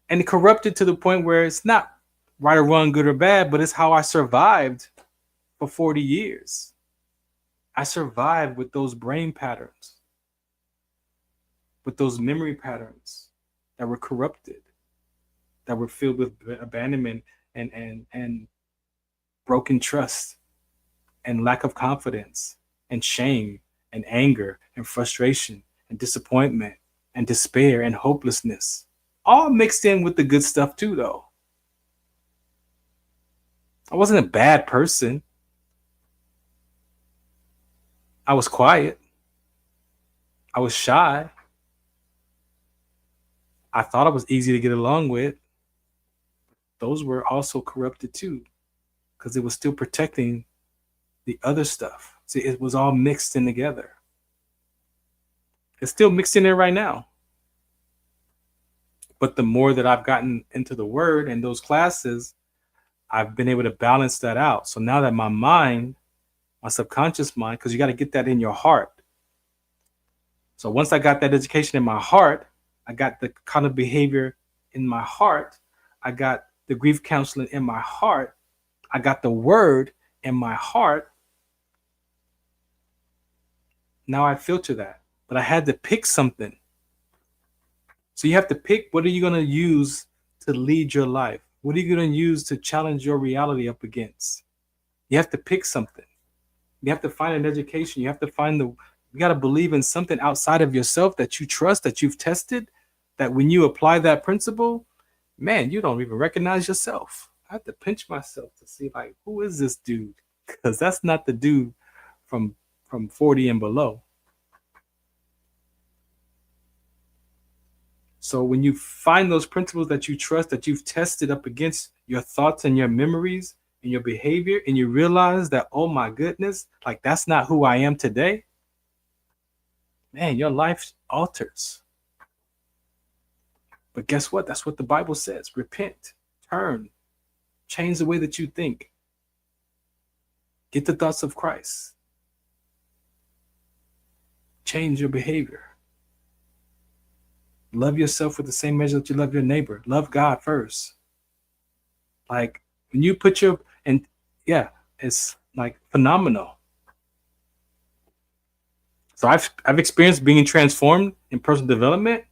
And corrupted to the point where it's not right or wrong, good or bad, but it's how I survived for 40 years. I survived with those brain patterns, with those memory patterns that were corrupted, that were filled with abandonment and broken trust and lack of confidence and shame and anger and frustration and disappointment and despair and hopelessness, all mixed in with the good stuff too, though. I wasn't a bad person. I was quiet. I was shy. I thought I was easy to get along with. Those were also corrupted too, because it was still protecting the other stuff. See, it was all mixed in together. It's still mixed in there right now. But the more that I've gotten into the word and those classes, I've been able to balance that out. So now that my mind, my subconscious mind, because you got to get that in your heart. So once I got that education in my heart, I got the kind of behavior in my heart, I got the grief counseling in my heart, I got the word in my heart. Now I filter that, but I had to pick something. So you have to pick, what are you going to use to lead your life? What are you going to use to challenge your reality up against? You have to pick something. You have to find an education. You have to find you got to believe in something outside of yourself that you trust, that you've tested, that when you apply that principle, man, you don't even recognize yourself. I have to pinch myself to see, like, who is this dude? Because that's not the dude from 40 and below. So when you find those principles that you trust, that you've tested up against your thoughts and your memories and your behavior, and you realize that, oh my goodness, like, that's not who I am today, man, your life alters. But guess what? That's what the Bible says. Repent, turn, change the way that you think. Get the thoughts of Christ. Change your behavior. Love yourself with the same measure that you love your neighbor. Love God first. Like, when you put it's like phenomenal. So I've experienced being transformed in personal development,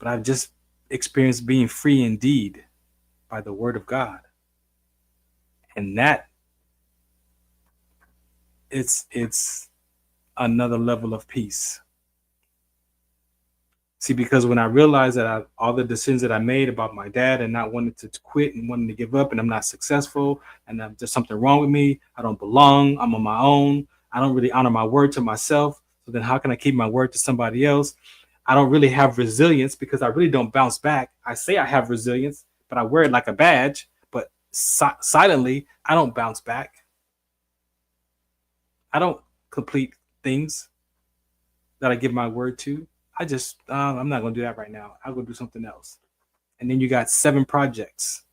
but I've just experienced being free indeed by the word of God. And that, it's another level of peace. See, because when I realized that all the decisions that I made about my dad and not wanting to quit and wanting to give up, and I'm not successful, and there's something wrong with me, I don't belong, I'm on my own, I don't really honor my word to myself, so then how can I keep my word to somebody else? I don't really have resilience because I really don't bounce back. I say I have resilience, but I wear it like a badge, but silently, I don't bounce back. I don't complete things that I give my word to. I just, I'm not going to do that right now. I'll go do something else. And then you got 7 projects,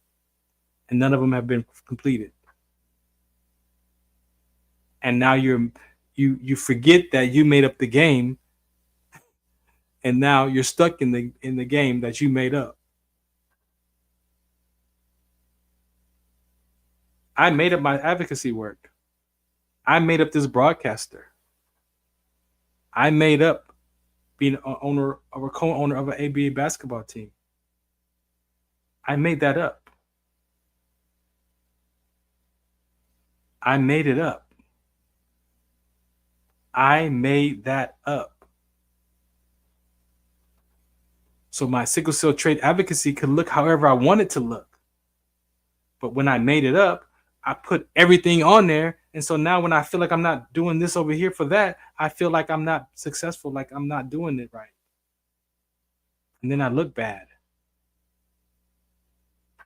and none of them have been completed. And now you forget that you made up the game, and now you're stuck in the game that you made up. I made up my advocacy work. I made up this broadcaster. I made up being an owner or a co-owner of an ABA basketball team. I made that up. I made it up. I made that up. So my sickle cell trait advocacy could look however I want it to look. But when I made it up, I put everything on there. And so now when I feel like I'm not doing this over here for that, I feel like I'm not successful, like I'm not doing it right. And then I look bad.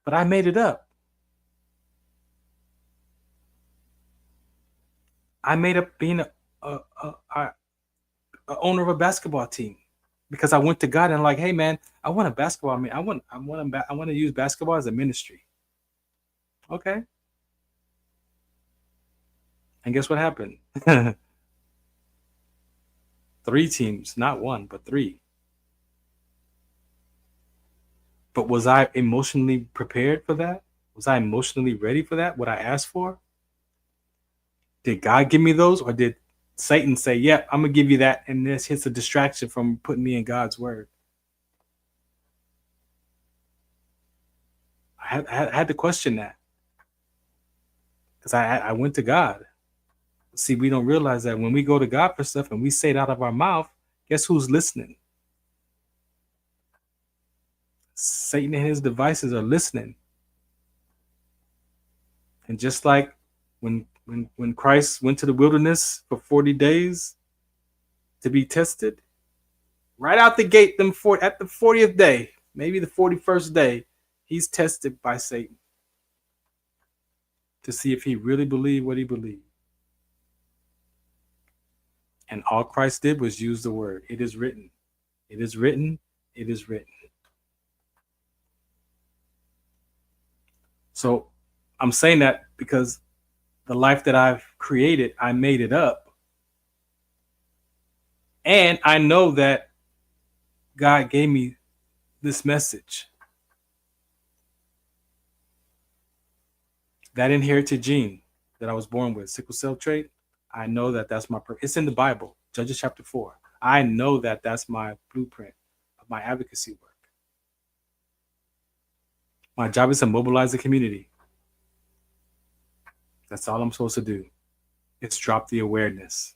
But I made it up. I made up being a owner of a basketball team because I went to God and like, hey man, I want a basketball. I want to use basketball as a ministry. Okay. And guess what happened? 3 teams, not 1, but 3. But was I emotionally prepared for that? Was I emotionally ready for that? What I asked for? Did God give me those, or did Satan say, "Yeah, I'm gonna give you that," and this hits a distraction from putting me in God's word? I had to question that because I went to God. See, we don't realize that when we go to God for stuff and we say it out of our mouth, guess who's listening? Satan and his devices are listening. And just like when Christ went to the wilderness for 40 days to be tested, right out the gate, at the 40th day, maybe the 41st day, he's tested by Satan to see if he really believed what he believed. And all Christ did was use the word. It is written. It is written. It is written. So I'm saying that because the life that I've created, I made it up. And I know that God gave me this message. That inherited gene that I was born with, sickle cell trait, I know that that's my it's in the Bible, Judges chapter 4. I know that that's my blueprint of my advocacy work. My job is to mobilize the community. That's all I'm supposed to do. It's drop the awareness,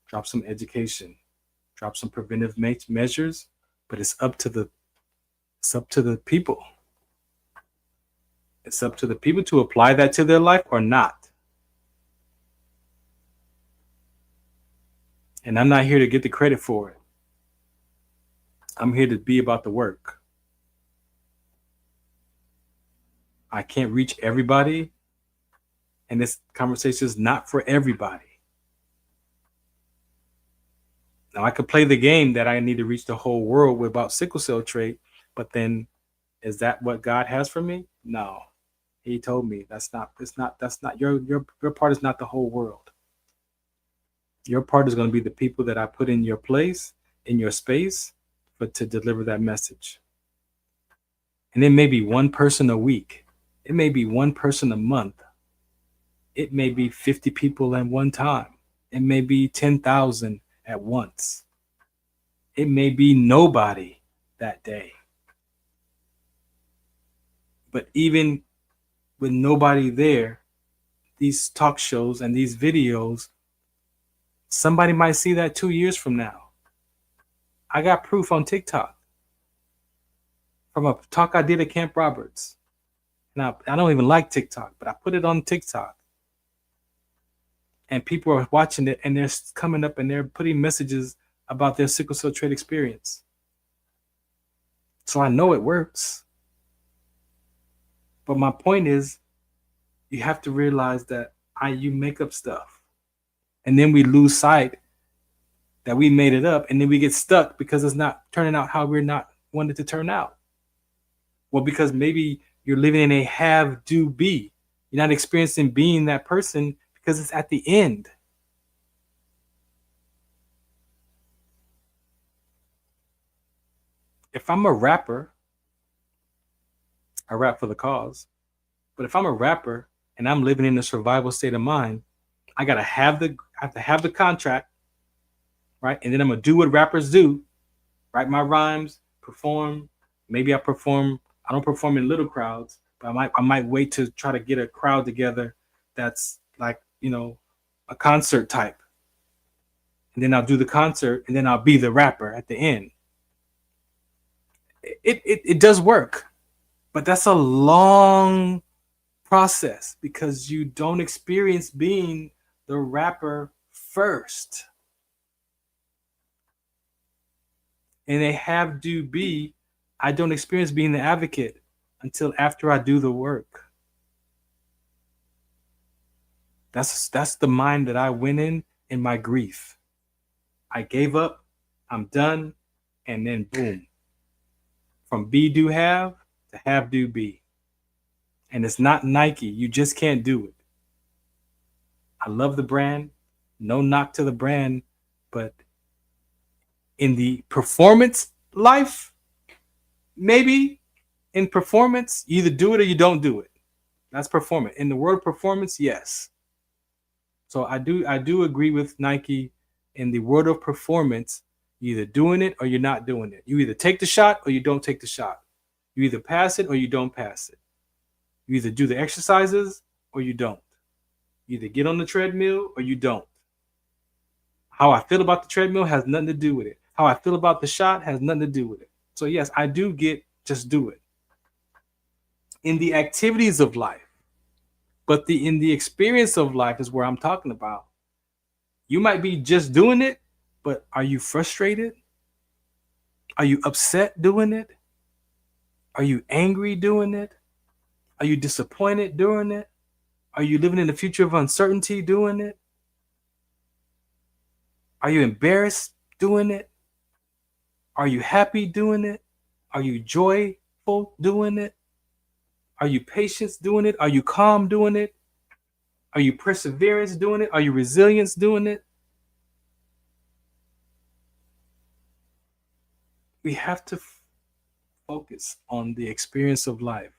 drop some education, drop some preventive measures, but it's up to the people. It's up to the people to apply that to their life or not. And I'm not here to get the credit for it. I'm here to be about the work. I can't reach everybody, and this conversation is not for everybody. Now, I could play the game that I need to reach the whole world about sickle cell trait, but then is that what God has for me? No. He told me that's not your part is not the whole world. Your part is going to be the people that I put in your place, in your space, to deliver that message. And it may be one person a week. It may be one person a month. It may be 50 people at one time. It may be 10,000 at once. It may be nobody that day. But even with nobody there, these talk shows and these videos, somebody might see that 2 years from now. I got proof on TikTok from a talk I did at Camp Roberts. Now, I don't even like TikTok, but I put it on TikTok. And people are watching it, and they're coming up and they're putting messages about their sickle cell trait experience. So I know it works. But my point is, you have to realize that you make up stuff. And then we lose sight that we made it up, and then we get stuck because it's not turning out how we're not wanted to turn out. Well, because maybe you're living in a have, do, be. You're not experiencing being that person because it's at the end. If I'm a rapper, I rap for the cause. But if I'm a rapper and I'm living in a survival state of mind, I have to have the contract, right? And then I'm gonna do what rappers do, write my rhymes, perform. Maybe I don't perform in little crowds, but I might wait to try to get a crowd together that's like, a concert type. And then I'll do the concert, and then I'll be the rapper at the end. It does work, but that's a long process because you don't experience being the rapper first. And a have, do, be, I don't experience being the advocate until after I do the work. That's the mind that I went in my grief. I gave up, I'm done, and then boom. From be, do, have to have, do, be. And it's not Nike. You just can't do it. I love the brand. No knock to the brand. But in the performance life, maybe in performance, you either do it or you don't do it. That's performance. In the world of performance, yes. So I do agree with Nike. In the world of performance, you're either doing it or you're not doing it. You either take the shot or you don't take the shot. You either pass it or you don't pass it. You either do the exercises or you don't. You either get on the treadmill or you don't. How I feel about the treadmill has nothing to do with it. How I feel about the shot has nothing to do with it. So yes, I do get just do it. In the activities of life, but in the experience of life is where I'm talking about. You might be just doing it, but are you frustrated? Are you upset doing it? Are you angry doing it? Are you disappointed doing it? Are you living in the future of uncertainty doing it? Are you embarrassed doing it? Are you happy doing it? Are you joyful doing it? Are you patient doing it? Are you calm doing it? Are you perseverance doing it? Are you resilience doing it? We have to focus on the experience of life.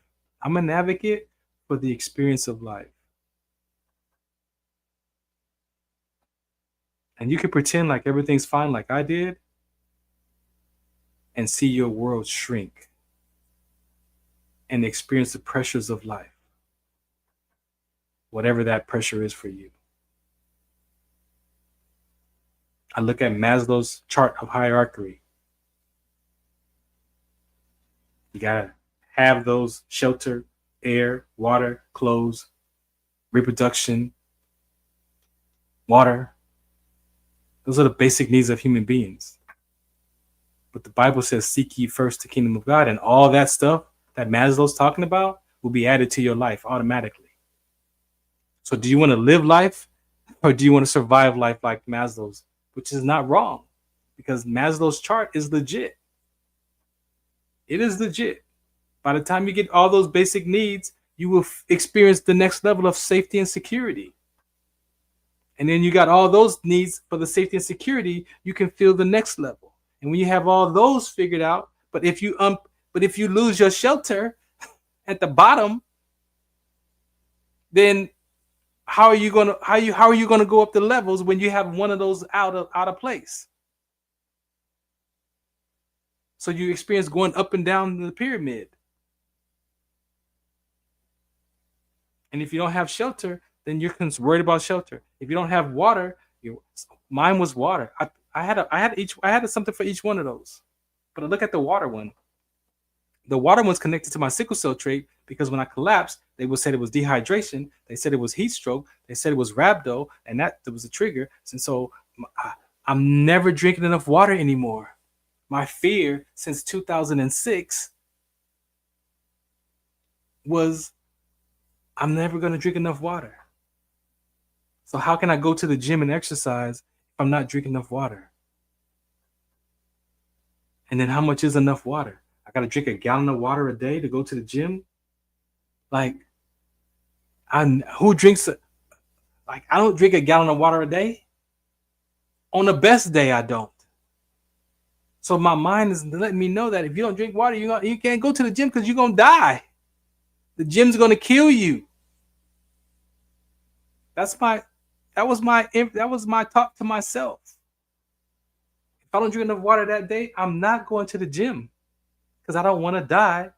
I'm an advocate for the experience of life. And you can pretend like everything's fine, like I did, and see your world shrink and experience the pressures of life, whatever that pressure is for you. I look at Maslow's chart of hierarchy. You gotta have those: shelter, air, water, clothes, reproduction, water. Those are the basic needs of human beings. But the Bible says, seek ye first the kingdom of God, and all that stuff that Maslow's talking about will be added to your life automatically. So do you want to live life, or do you want to survive life like Maslow's? Which is not wrong, because Maslow's chart is legit. It is legit. By the time you get all those basic needs, you will experience the next level of safety and security. And then you got all those needs for the safety and security, you can feel the next level. And when you have all those figured out, but if you lose your shelter at the bottom, then how are you gonna go up the levels when you have one of those out of place? So you experience going up and down the pyramid. And if you don't have shelter, then you're worried about shelter. If you don't have water, mine was water. I had something for each one of those. But I look at the water one. The water one's connected to my sickle cell trait, because when I collapsed, they would say it was dehydration. They said it was heat stroke. They said it was rhabdo, and that was a trigger. And so I'm never drinking enough water anymore. My fear since 2006 was I'm never going to drink enough water. So how can I go to the gym and exercise if I'm not drinking enough water? And then how much is enough water? I got to drink a gallon of water a day to go to the gym? Like, I don't drink a gallon of water a day. On the best day, I don't. So my mind is letting me know that if you don't drink water, you can't go to the gym because you're going to die. The gym's going to kill you. That was my talk to myself. If I don't drink enough water that day, I'm not going to the gym because I don't want to die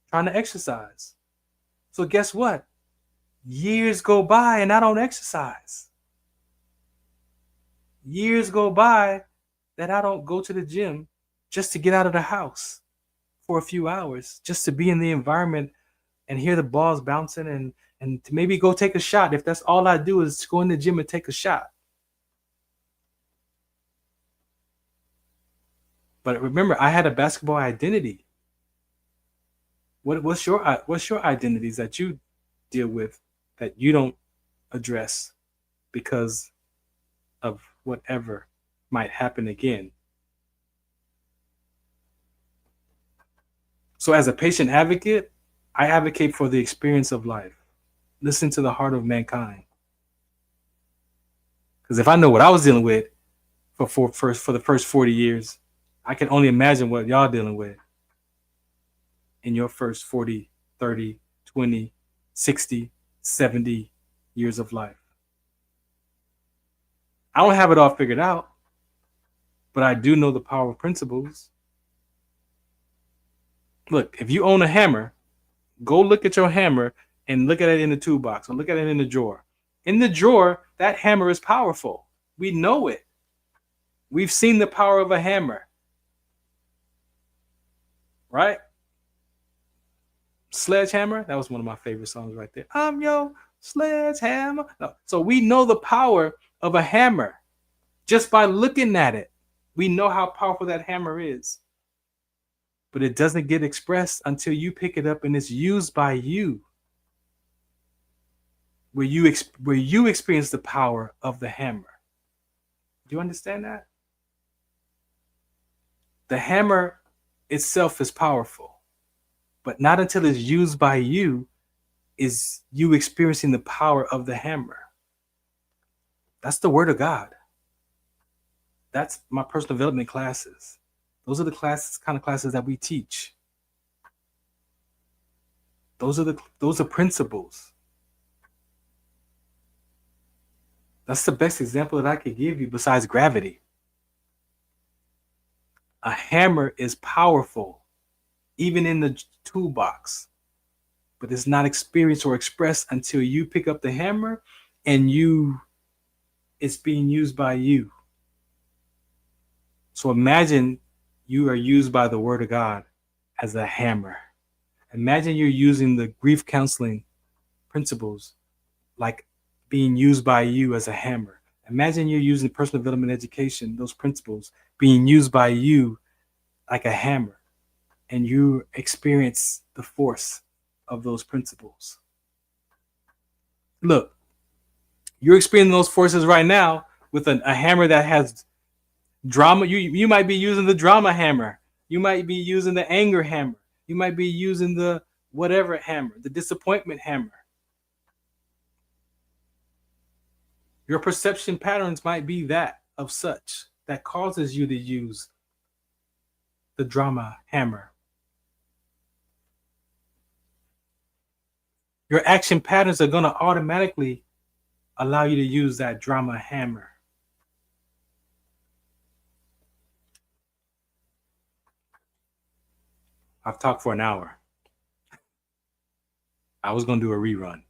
trying to exercise. So guess what? Years go by and I don't exercise. Years go by that I don't go to the gym just to get out of the house for a few hours, just to be in the environment and hear the balls bouncing and to maybe go take a shot. If that's all I do is go in the gym and take a shot. But remember, I had a basketball identity. What's your identities that you deal with that you don't address because of whatever might happen again? So as a patient advocate, I advocate for the experience of life. Listen to the heart of mankind. Because if I know what I was dealing with for the first 40 years, I can only imagine what y'all dealing with in your first 40, 30, 20, 60, 70 years of life. I don't have it all figured out, but I do know the power of principles. Look, if you own a hammer, go look at your hammer and look at it in the toolbox or look at it in the drawer. In the drawer, that hammer is powerful. We know it. We've seen the power of a hammer. Right? Sledgehammer. That was one of my favorite songs right there. I'm your sledgehammer. No. So we know the power of a hammer just by looking at it. We know how powerful that hammer is. But it doesn't get expressed until you pick it up and it's used by you. Where you experience the power of the hammer. Do you understand that? The hammer itself is powerful, but not until it's used by you is you experiencing the power of the hammer. That's the word of God. That's my personal development classes. Those are the kind of classes that we teach. Those are principles. That's the best example that I could give you besides gravity. A hammer is powerful, even in the toolbox, but it's not experienced or expressed until you pick up the hammer and it's being used by you. So imagine you are used by the word of God as a hammer. Imagine you're using the grief counseling principles like being used by you as a hammer. Imagine you're using personal development education, those principles being used by you like a hammer, and you experience the force of those principles. Look, you're experiencing those forces right now with a hammer that has drama. You might be using the drama hammer. You might be using the anger hammer. You might be using the whatever hammer, the disappointment hammer. Your perception patterns might be that of such that causes you to use the drama hammer. Your action patterns are going to automatically allow you to use that drama hammer. I've talked for an hour. I was going to do a rerun.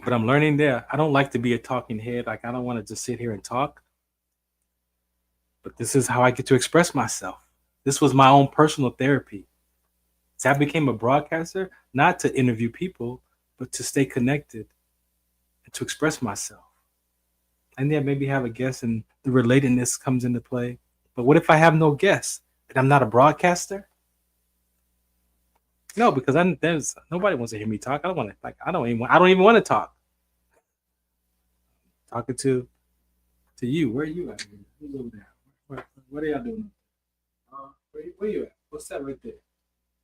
But I'm learning there. I don't like to be a talking head. Like, I don't want to just sit here and talk. But this is how I get to express myself. This was my own personal therapy. So I became a broadcaster, not to interview people, but to stay connected and to express myself. And then maybe have a guest and the relatedness comes into play. But what if I have no guests and I'm not a broadcaster? No, because there's nobody wants to hear me talk. I don't even want to talk. Talking to you. Where are you at? Who's over there? What are y'all doing? Where you at? What's that right there?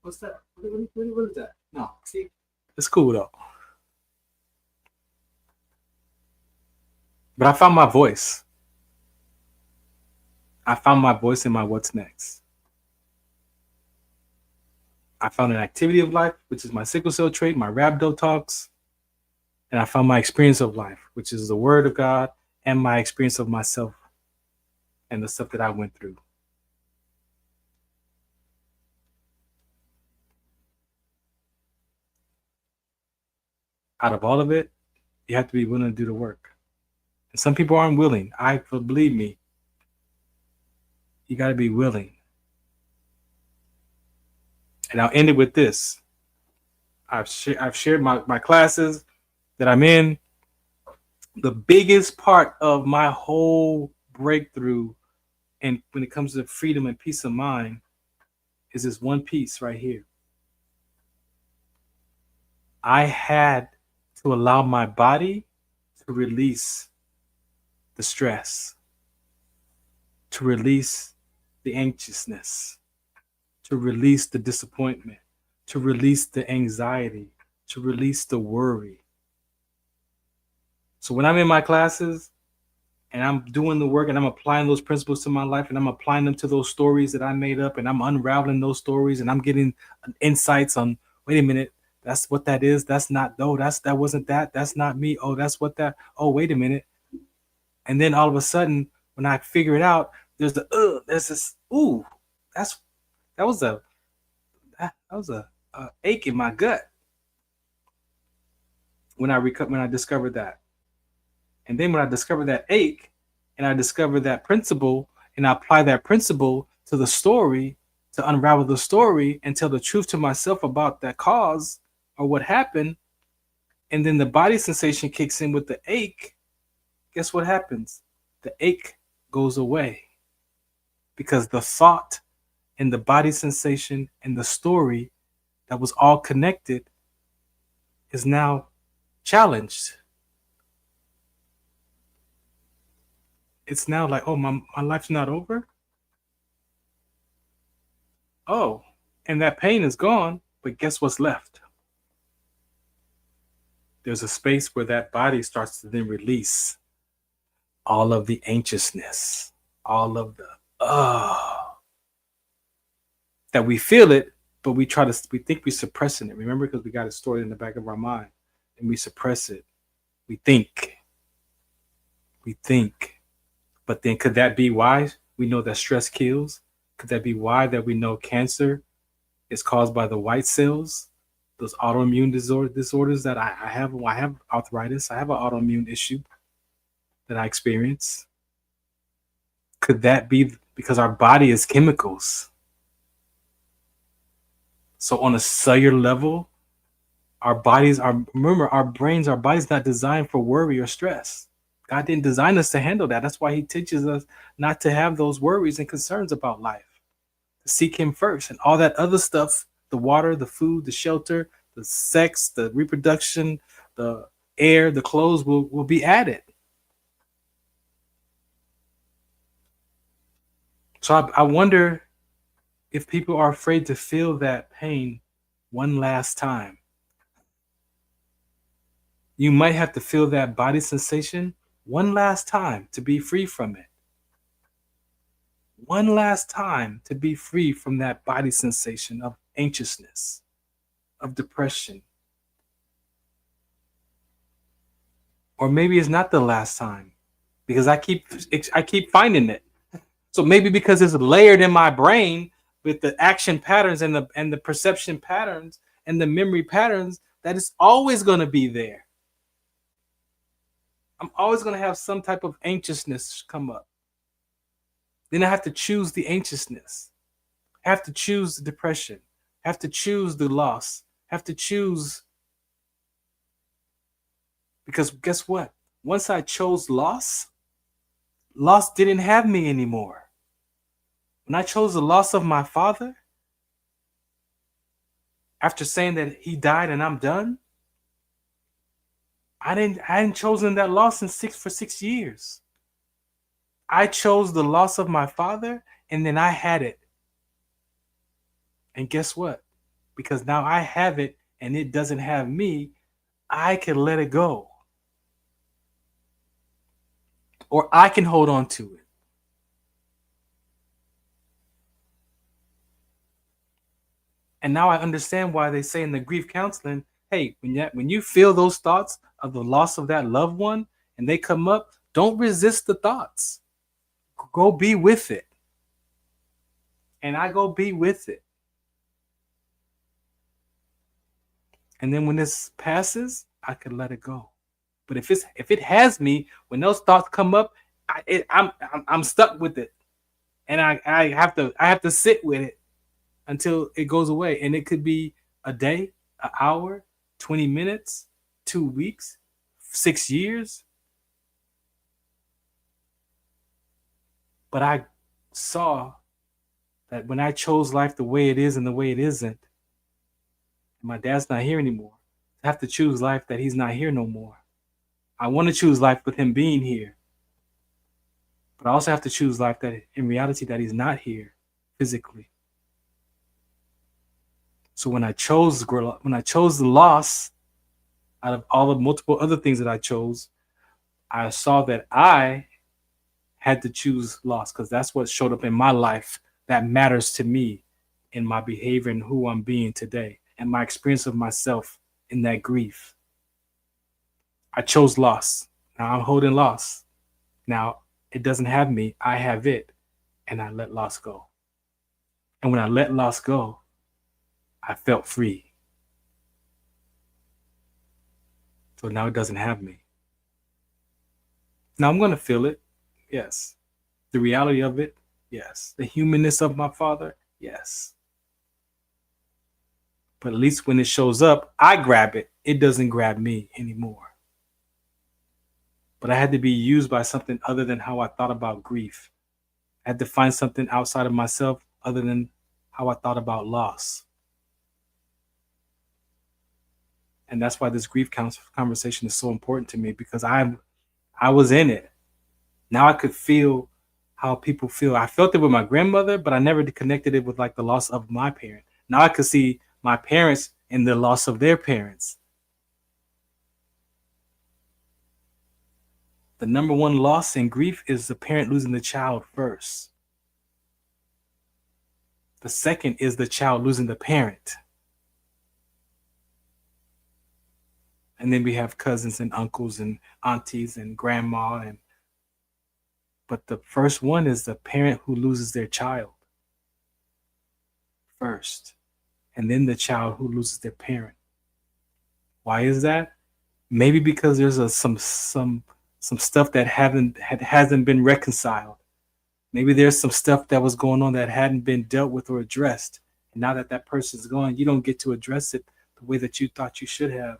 What's that? What is that? No, see, it's cool though. But I found my voice. I found my voice in my what's next. I found an activity of life, which is my sickle cell trait, my rhabdo talks. And I found my experience of life, which is the word of God and my experience of myself and the stuff that I went through. Out of all of it, you have to be willing to do the work. And some people aren't willing. Believe me, you got to be willing. And I'll end it with this. I've shared my classes that I'm in. The biggest part of my whole breakthrough, and when it comes to freedom and peace of mind, is this one piece right here. I had to allow my body to release the stress, to release the anxiousness, to release the disappointment, to release the anxiety, to release the worry. So when I'm in my classes and I'm doing the work and I'm applying those principles to my life and I'm applying them to those stories that I made up and I'm unraveling those stories and I'm getting insights on, wait a minute, that's what that is. That's not, no, that wasn't that. That's not me. Oh, that's what that, oh, wait a minute. And then all of a sudden, when I figure it out, there's this, that was a ache in my gut when I discovered that. And then when I discovered that ache and I discovered that principle and I apply that principle to the story, to unravel the story and tell the truth to myself about that cause or what happened, and then the body sensation kicks in with the ache, guess what happens? The ache goes away because the thought and the body sensation and the story that was all connected is now challenged. It's now like, oh, my life's not over. Oh, and that pain is gone, but guess what's left? There's a space where that body starts to then release all of the anxiousness, all of the that we feel it, but we think we're suppressing it. Remember, because we got it stored in the back of our mind, and we suppress it. We think, but then could that be why we know that stress kills? Could that be why that we know cancer is caused by the white cells? Those autoimmune disorders that I have. I have arthritis. I have an autoimmune issue that I experience. Could that be because our body is chemicals? So on a cellular level, our bodies are, remember, our brains, our body's not designed for worry or stress. God didn't design us to handle that. That's why he teaches us not to have those worries and concerns about life. To seek him first, and all that other stuff, the water, the food, the shelter, the sex, the reproduction, the air, the clothes will be added. So I wonder if people are afraid to feel that pain one last time. You might have to feel that body sensation one last time to be free from it. One last time to be free from that body sensation of anxiousness, of depression. Or maybe it's not the last time, because I keep finding it. So maybe because it's layered in my brain with the action patterns and the perception patterns and the memory patterns, that it's always going to be there. I'm always going to have some type of anxiousness come up. Then I have to choose the anxiousness. I have to choose the depression. I have to choose the loss. I have to choose. Because guess what? Once I chose loss didn't have me anymore. When I chose the loss of my father, after saying that he died and I'm done, I hadn't chosen that loss for 6 years. I chose the loss of my father, and then I had it. And guess what? Because now I have it and it doesn't have me, I can let it go. Or I can hold on to it. And now I understand why they say in the grief counseling, hey, when you feel those thoughts of the loss of that loved one and they come up, don't resist the thoughts. Go be with it. And I go be with it. And then when this passes, I can let it go. But if it has me, when those thoughts come up, I'm stuck with it, and I have to sit with it until it goes away. And it could be a day, an hour, 20 minutes, 2 weeks, 6 years. But I saw that when I chose life the way it is and the way it isn't, my dad's not here anymore. I have to choose life that he's not here no more. I want to choose life with him being here. But I also have to choose life that in reality that he's not here physically. So when I chose the loss out of all the multiple other things that I chose, I saw that I had to choose loss, because that's what showed up in my life that matters to me in my behavior and who I'm being today and my experience of myself in that grief. I chose loss. Now I'm holding loss. Now it doesn't have me. I have it. And I let loss go. And when I let loss go, I felt free. So now it doesn't have me. Now I'm going to feel it. Yes. The reality of it. Yes. The humanness of my father. Yes. But at least when it shows up, I grab it. It doesn't grab me anymore. But I had to be used by something other than how I thought about grief. I had to find something outside of myself other than how I thought about loss. And that's why this grief conversation is so important to me, because I was in it. Now I could feel how people feel. I felt it with my grandmother, but I never connected it with like the loss of my parent. Now I could see my parents in the loss of their parents. The number one loss and grief is the parent losing the child first. The second is the child losing the parent. And then we have cousins and uncles and aunties and grandma. But the first one is the parent who loses their child first. And then the child who loses their parent. Why is that? Maybe because there's some stuff that hasn't been reconciled. Maybe there's some stuff that was going on that hadn't been dealt with or addressed. And now that person's gone, you don't get to address it the way that you thought you should have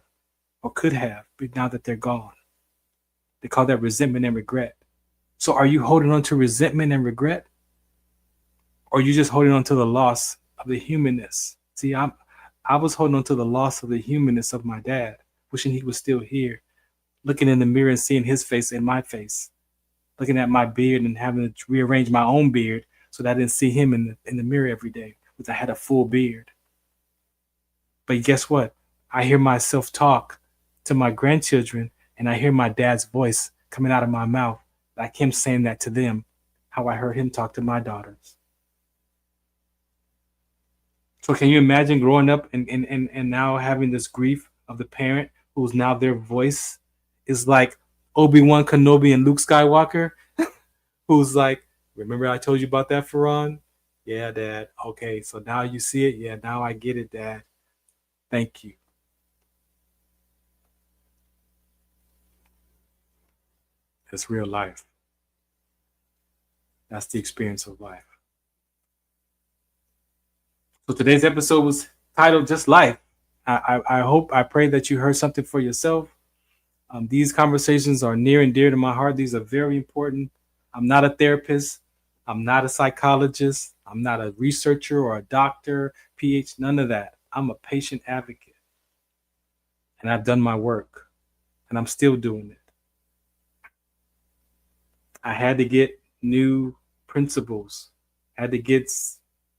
or could have, but now that they're gone. They call that resentment and regret. So are you holding on to resentment and regret? Or are you just holding on to the loss of the humanness? See, I was holding on to the loss of the humanness of my dad, wishing he was still here, looking in the mirror and seeing his face and my face, looking at my beard and having to rearrange my own beard so that I didn't see him in the mirror every day because I had a full beard. But guess what? I hear myself talk to my grandchildren and I hear my dad's voice coming out of my mouth, like him saying that to them, how I heard him talk to my daughters. So can you imagine growing up and now having this grief of the parent who's now their voice is like Obi-Wan Kenobi and Luke Skywalker, who's like, remember I told you about that, Farron? Yeah, Dad. Okay, so now you see it? Yeah, now I get it, Dad. Thank you. That's real life. That's the experience of life. So today's episode was titled Just Life. I pray that you heard something for yourself. These conversations are near and dear to my heart. These are very important. I'm not a therapist. I'm not a psychologist. I'm not a researcher or a doctor, PhD, none of that. I'm a patient advocate. And I've done my work. And I'm still doing it. I had to get new principles. I had to get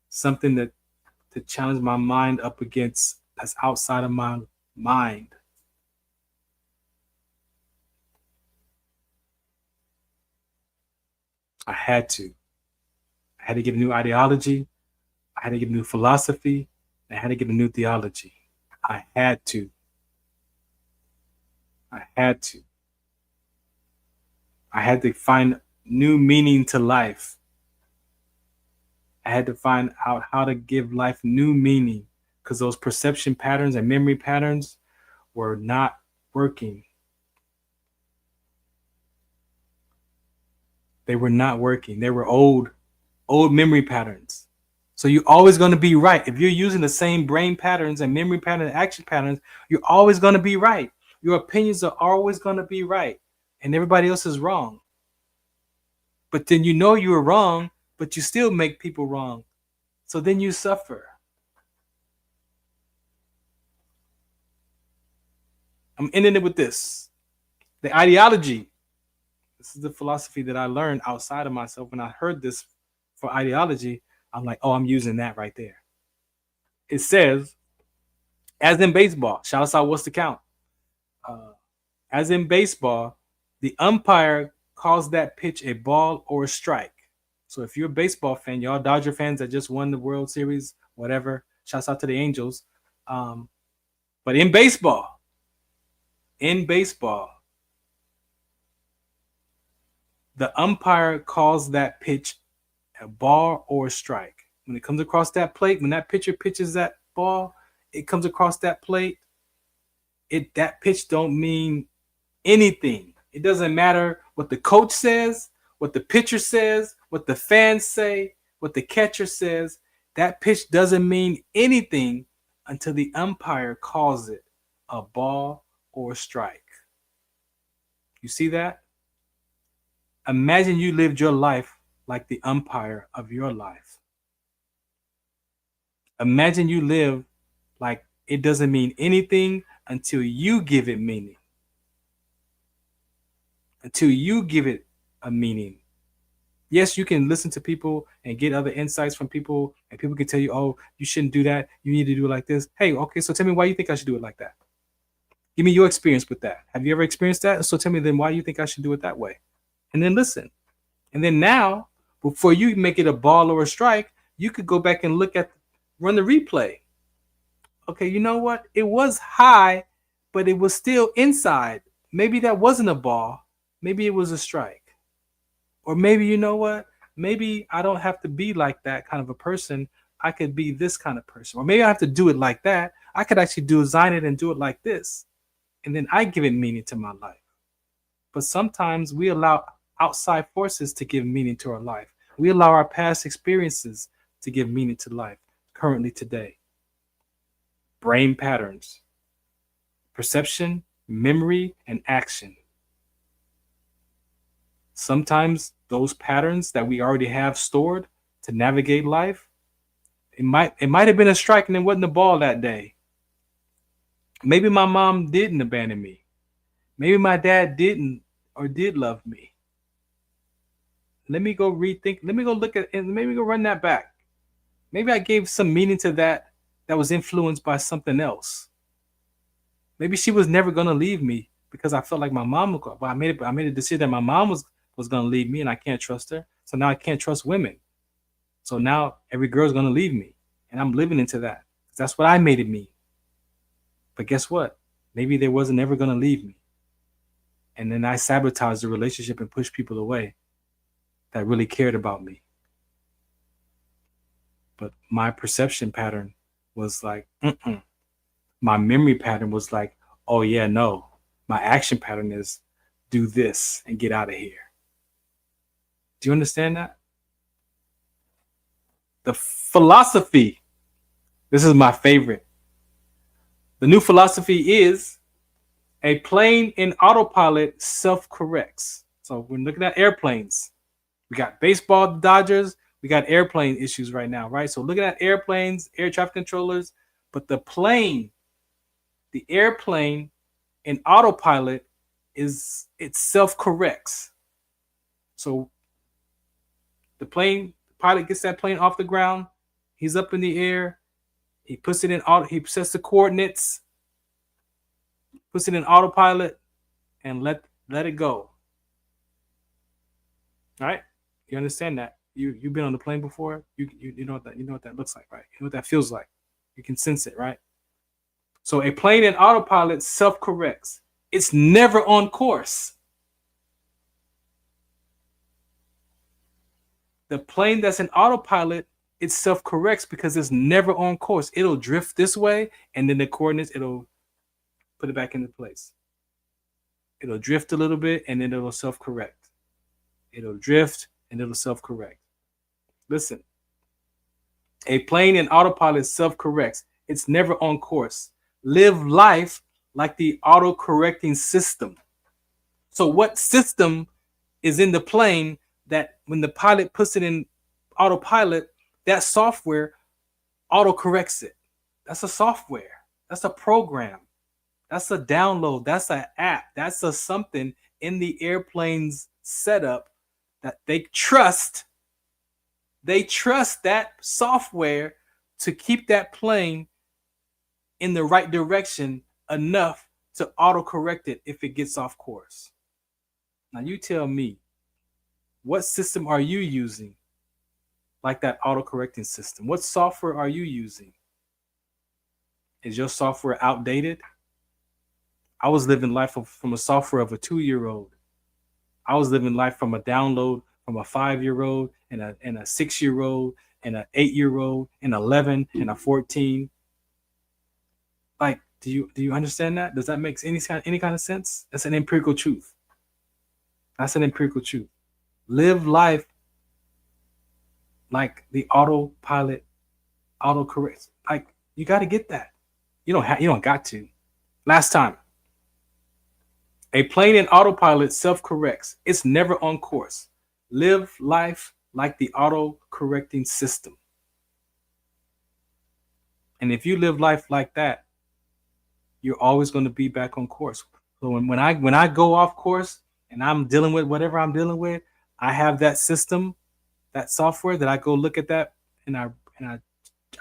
something to challenge my mind up against that's outside of my mind. I had to get a new ideology. I had to get a new philosophy. I had to get a new theology. I had to. I had to find new meaning to life. I had to find out how to give life new meaning because those perception patterns and memory patterns were not working. They were not working. They were old memory patterns. So you're always going to be right. If you're using the same brain patterns and memory patterns and action patterns, you're always going to be right. Your opinions are always going to be right. And everybody else is wrong. But then you know you were wrong, but you still make people wrong. So then you suffer. I'm ending it with this. The ideology. This is the philosophy that I learned outside of myself. When I heard this for ideology, I'm like, oh, I'm using that right there. It says, as in baseball, shout out what's the count? As in baseball, the umpire calls that pitch a ball or a strike. So if you're a baseball fan, y'all Dodger fans that just won the World Series, whatever, shouts out to the Angels. But in baseball, the umpire calls that pitch a ball or a strike. When it comes across that plate, when that pitcher pitches that ball, it comes across that plate, that pitch don't mean anything. It doesn't matter what the coach says, what the pitcher says, what the fans say, what the catcher says. That pitch doesn't mean anything until the umpire calls it a ball or a strike. You see that? Imagine you lived your life like the umpire of your life. Imagine you live like it doesn't mean anything until you give it meaning. Until you give it a meaning. Yes, you can listen to people and get other insights from people, and people can tell you, oh, you shouldn't do that. You need to do it like this. Hey, okay, so tell me why you think I should do it like that. Give me your experience with that. Have you ever experienced that? So tell me then why you think I should do it that way. And then listen. And then now, before you make it a ball or a strike, you could go back and run the replay. Okay, you know what? It was high, but it was still inside. Maybe that wasn't a ball. Maybe it was a strike. Or maybe, you know what? Maybe I don't have to be like that kind of a person. I could be this kind of person. Or maybe I have to do it like that. I could actually design it and do it like this. And then I give it meaning to my life. But sometimes we allow outside forces to give meaning to our life. We allow our past experiences to give meaning to life currently today. Brain patterns, perception, memory, and action. Sometimes those patterns that we already have stored to navigate life, it might have been a strike and it wasn't a ball that day. Maybe my mom didn't abandon me. Maybe my dad didn't or did love me. Let me go rethink. Let me go look at and maybe go run that back. Maybe I gave some meaning to that was influenced by something else. Maybe she was never gonna leave me because I felt like my mom would go. But I made a decision that my mom was gonna leave me and I can't trust her. So now I can't trust women. So now every girl's gonna leave me. And I'm living into that. That's what I made it mean. But guess what? Maybe they wasn't ever gonna leave me. And then I sabotaged the relationship and pushed people away that really cared about me. But my perception pattern was like, My memory pattern was like, oh yeah, no. My action pattern is do this and get out of here. Do you understand that? The philosophy. This is my favorite. The new philosophy is a plane in autopilot self-corrects. So we're looking at airplanes. We got baseball, the Dodgers. We got airplane issues right now, right? So looking at airplanes, air traffic controllers, but the airplane in autopilot it self-corrects. So the pilot gets that plane off the ground. He's up in the air. He puts it in he sets the coordinates, puts it in autopilot, and let it go. All right? You understand that? You've been on the plane before. You know what that looks like, right? You know what that feels like. You can sense it, right? So a plane in autopilot self-corrects. It's never on course. The plane that's in autopilot, it self-corrects because it's never on course. It'll drift this way, and then the coordinates, it'll put it back into place. It'll drift a little bit, and then it'll self-correct. It'll drift, and it'll self-correct. Listen, a plane in autopilot self-corrects. It's never on course. Live life like the auto-correcting system. So what system is in the plane that when the pilot puts it in autopilot, that software auto-corrects it? That's a software. That's a program. That's a download. That's an app. That's a something in the airplane's setup that they trust. They trust that software to keep that plane in the right direction enough to auto-correct it if it gets off course. Now you tell me, what system are you using like that auto-correcting system? What software are you using? Is your software outdated? I was living life from a software of a 2-year-old. I was living life from a download from a 5-year-old and a 6-year-old and an 8-year-old and 11 and a 14. Like, do you understand that? Does that make any kind of sense? That's an empirical truth. That's an empirical truth. Live life like the autopilot, autocorrect. Like, you got to get that. You don't got to. Last time. A plane in autopilot self-corrects. It's never on course. Live life like the auto-correcting system. And if you live life like that, you're always going to be back on course. So when I go off course and I'm dealing with whatever I'm dealing with, I have that system, that software that I go look at that and I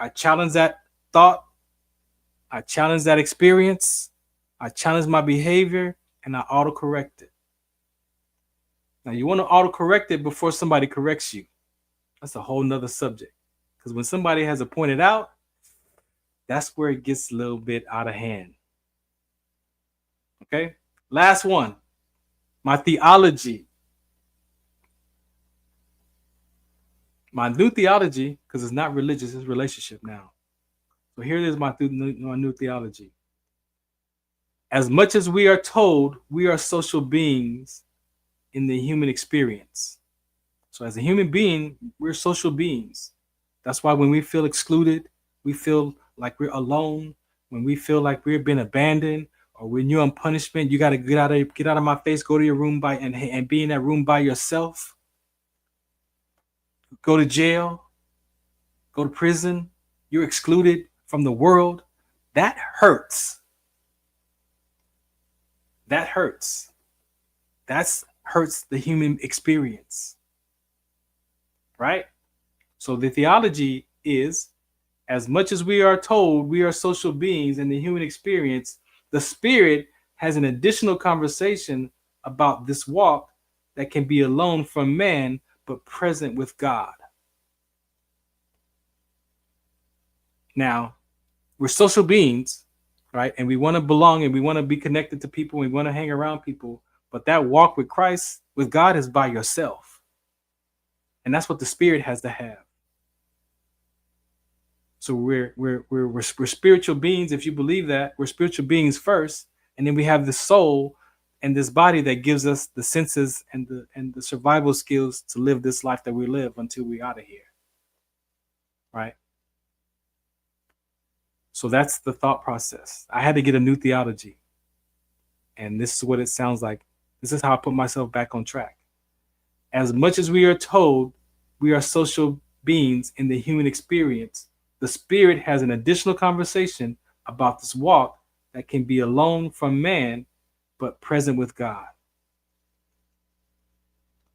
challenge that thought, I challenge that experience, I challenge my behavior, and I autocorrect it. Now you want to autocorrect it before somebody corrects you. That's a whole nother subject. Because when somebody has it pointed out, that's where it gets a little bit out of hand. Okay? Last one. My theology. My new theology, because it's not religious, it's relationship now. So here it is, my new theology. As much as we are told we are social beings in the human experience. So as a human being, we're social beings. That's why when we feel excluded, we feel like we're alone, when we feel like we're being abandoned, or when you're on punishment, you got to get out of my face, go to your room and be in that room by yourself. Go to jail, go to prison, you're excluded from the world. That hurts. That hurts. That hurts the human experience. Right? So the theology is, as much as we are told we are social beings in the human experience, the spirit has an additional conversation about this walk that can be alone from man, but present with God. Now, we're social beings, right? And we want to belong and we want to be connected to people. We want to hang around people. But that walk with Christ, with God, is by yourself. And that's what the spirit has to have. So we're spiritual beings. If you believe that, we're spiritual beings first, and then we have the soul and this body that gives us the senses and the survival skills to live this life that we live until we're out of here. Right? So that's the thought process. I had to get a new theology. And this is what it sounds like. This is how I put myself back on track. As much as we are told we are social beings in the human experience, the spirit has an additional conversation about this walk that can be alone from man, but present with God.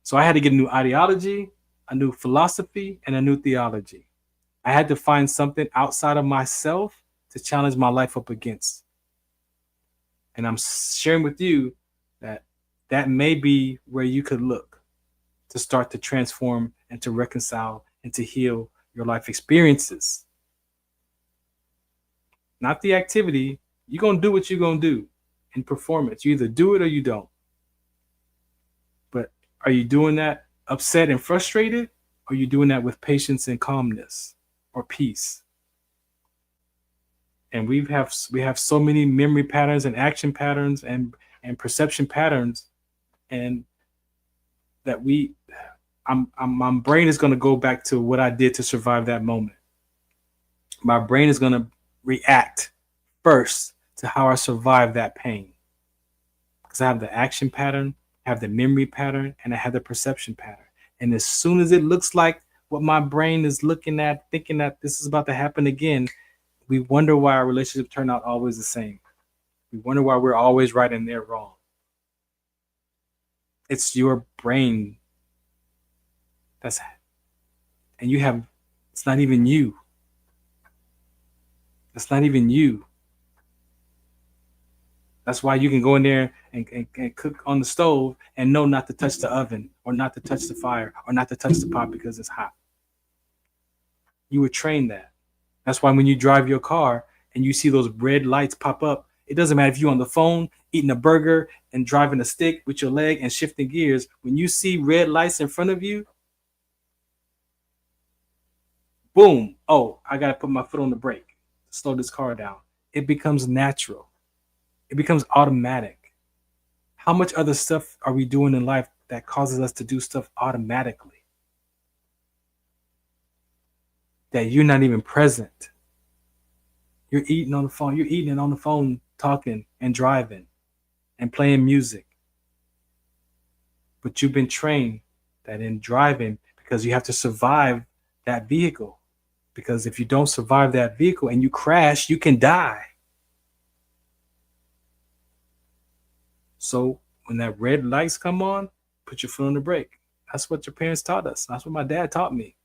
So I had to get a new ideology, a new philosophy, and a new theology. I had to find something outside of myself to challenge my life up against. And I'm sharing with you that may be where you could look to start to transform and to reconcile and to heal your life experiences. Not the activity. You're going to do what you're going to do in performance. You either do it or you don't. But are you doing that upset and frustrated? Or are you doing that with patience and calmness or peace? And we have so many memory patterns and action patterns and perception patterns, and that my brain is going to go back to what I did to survive that moment. My brain is going to react first to how I survived that pain, because I have the action pattern, I have the memory pattern, and I have the perception pattern. And as soon as it looks like what my brain is looking at, thinking that this is about to happen again, we wonder why our relationship turned out always the same. We wonder why we're always right and they're wrong. It's your brain. It's not even you. It's not even you. That's why you can go in there and cook on the stove and know not to touch the oven or not to touch the fire or not to touch the pot because it's hot. You were trained that. That's why when you drive your car and you see those red lights pop up, it doesn't matter if you're on the phone, eating a burger and driving a stick with your leg and shifting gears. When you see red lights in front of you, boom, oh, I got to put my foot on the brake to slow this car down. It becomes natural. It becomes automatic. How much other stuff are we doing in life that causes us to do stuff automatically? That you're not even present. You're eating on the phone. You're eating on the phone, talking and driving and playing music. But you've been trained that in driving, because you have to survive that vehicle. Because if you don't survive that vehicle and you crash, you can die. So when that red lights come on, put your foot on the brake. That's what your parents taught us. That's what my dad taught me.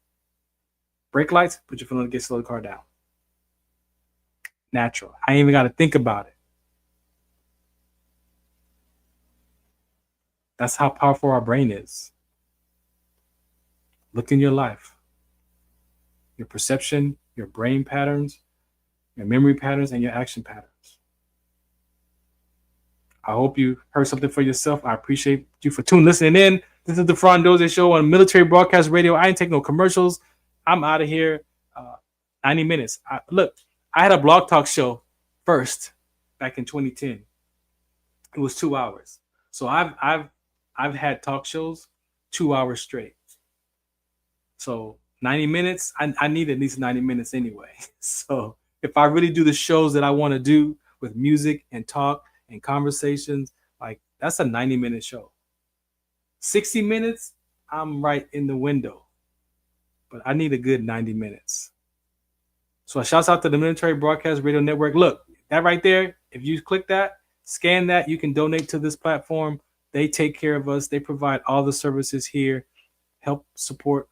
Brake lights, put your foot on the gas, slow the car down. Natural. I ain't even got to think about it. That's how powerful our brain is. Look in your life. Your perception, your brain patterns, your memory patterns, and your action patterns. I hope you heard something for yourself. I appreciate you for listening in. This is the Farron Dozier Show on Military Broadcast Radio. I ain't taking no commercials. I'm out of here. 90 minutes. Look, I had a blog talk show first back in 2010. It was 2 hours. So I've had talk shows 2 hours straight. So 90 minutes, I need at least 90 minutes anyway. So if I really do the shows that I want to do with music and talk and conversations, like that's a 90-minute show. 60 minutes, I'm right in the window. But I need a good 90 minutes. So a shout out to the Military Broadcast Radio Network. Look, that right there, if you click that, scan that, you can donate to this platform. They take care of us. They provide all the services here, help support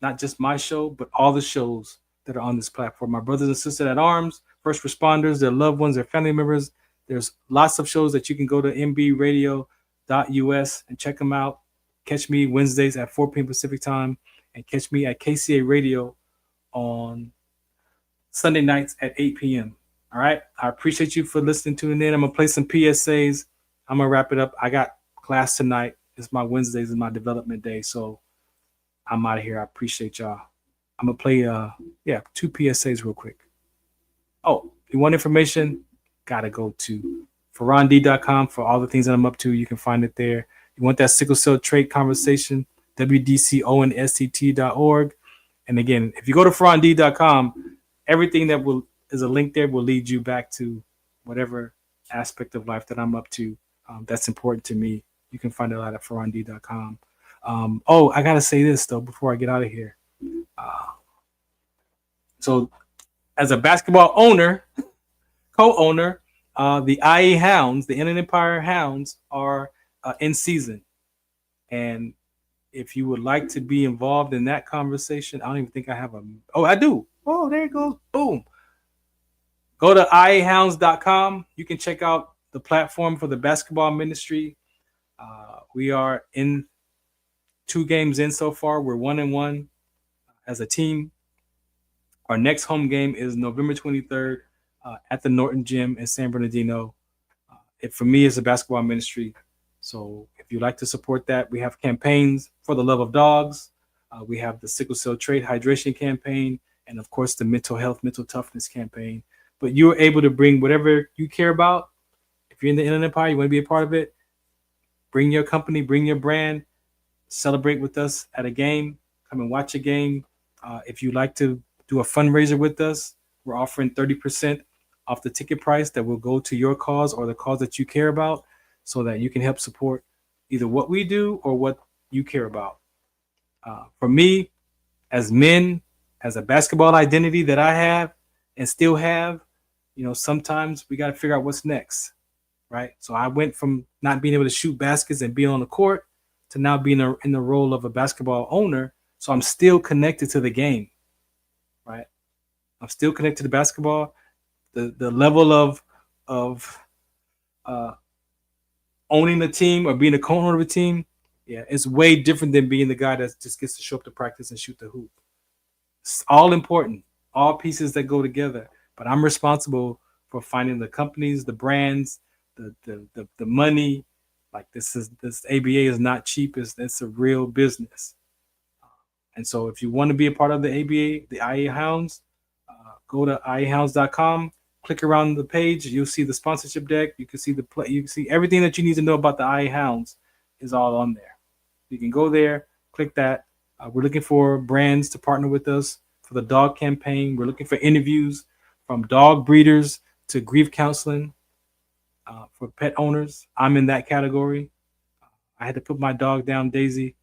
not just my show, but all the shows that are on this platform. My brothers and sisters at arms, first responders, their loved ones, their family members. There's lots of shows that you can go to mbradio.us and check them out. Catch me Wednesdays at 4 p.m. Pacific time, and catch me at KCA Radio on Sunday nights at 8 p.m. All right. I appreciate you for listening, tuning in. I'm going to play some PSAs. I'm going to wrap it up. I got class tonight. It's my Wednesdays and my development day. So I'm out of here. I appreciate y'all. I'm going to play 2 PSAs real quick. Oh, if you want information, got to go to farrond.com for all the things that I'm up to. You can find it there. You want that sickle cell trait conversation, wdconst.org. And again, if you go to farrond.com, everything that is a link there will lead you back to whatever aspect of life that I'm up to that's important to me. You can find it out at farrond.com. I got to say this, though, before I get out of here. So as a basketball owner, co-owner, the IE Hounds, the Inland Empire Hounds, are in season. And if you would like to be involved in that conversation, I don't even think I have I do. Oh, there it goes. Boom. Go to iahounds.com. You can check out the platform for the basketball ministry. We are in 2 games in so far. We're 1-1 as a team. Our next home game is November 23rd at the Norton Gym in San Bernardino. For me, it's a basketball ministry. So if you'd like to support that, we have campaigns for the love of dogs. We have the sickle cell trait hydration campaign, and of course the mental health, mental toughness campaign. But you're able to bring whatever you care about. If you're in the Inland Empire, you want to be a part of it, bring your company, bring your brand, celebrate with us at a game, come and watch a game. If you'd like to do a fundraiser with us, we're offering 30% off the ticket price that will go to your cause or the cause that you care about, so that you can help support either what we do or what you care about. For me, as men, as a basketball identity that I have and still have, sometimes we got to figure out what's next, right? So I went from not being able to shoot baskets and be on the court to now being in the role of a basketball owner. So I'm still connected to the game, right? I'm still connected to the basketball. The level of owning a team or being a co-owner of a team, it's way different than being the guy that just gets to show up to practice and shoot the hoop. It's all important, all pieces that go together. But I'm responsible for finding the companies, the brands, the money. Like this ABA is not cheap. It's a real business. And so if you want to be a part of the ABA, the IA Hounds, go to iahounds.com. Click around the page. You'll see the sponsorship deck. You can see you can see everything that you need to know about the IA Hounds is all on there. You can go there, click that. We're looking for brands to partner with us for the dog campaign. We're looking for interviews from dog breeders to grief counseling for pet owners. I'm in that category. I had to put my dog down, Daisy,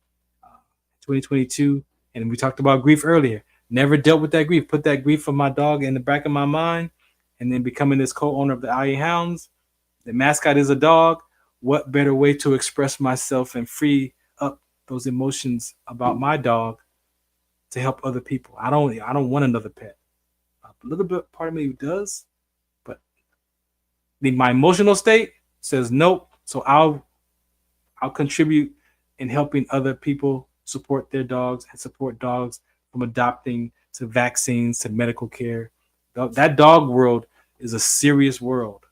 2022. And we talked about grief earlier. Never dealt with that grief. Put that grief of my dog in the back of my mind. And then becoming this co-owner of the IA Hounds. The mascot is a dog. What better way to express myself and free up those emotions about my dog to help other people. I don't want another pet. A little bit part of me does, but my emotional state says nope. So I'll contribute in helping other people support their dogs and support dogs from adopting to vaccines to medical care. That dog world is a serious world.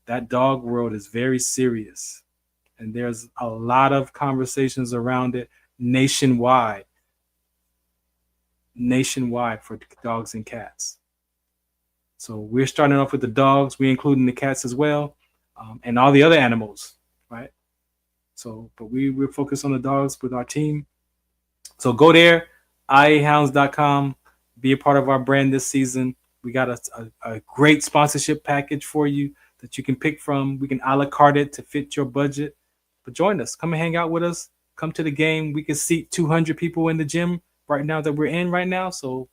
That dog world is very serious. And there's a lot of conversations around it nationwide for dogs and cats. So we're starting off with the dogs. We're including the cats as well, and all the other animals, right? So, but we're focused on the dogs with our team. So go there, iahounds.com. Be a part of our brand this season. We got a great sponsorship package for you that you can pick from. We can a la carte it to fit your budget. But join us. Come and hang out with us. Come to the game. We can seat 200 people in the gym right now that we're in right now. So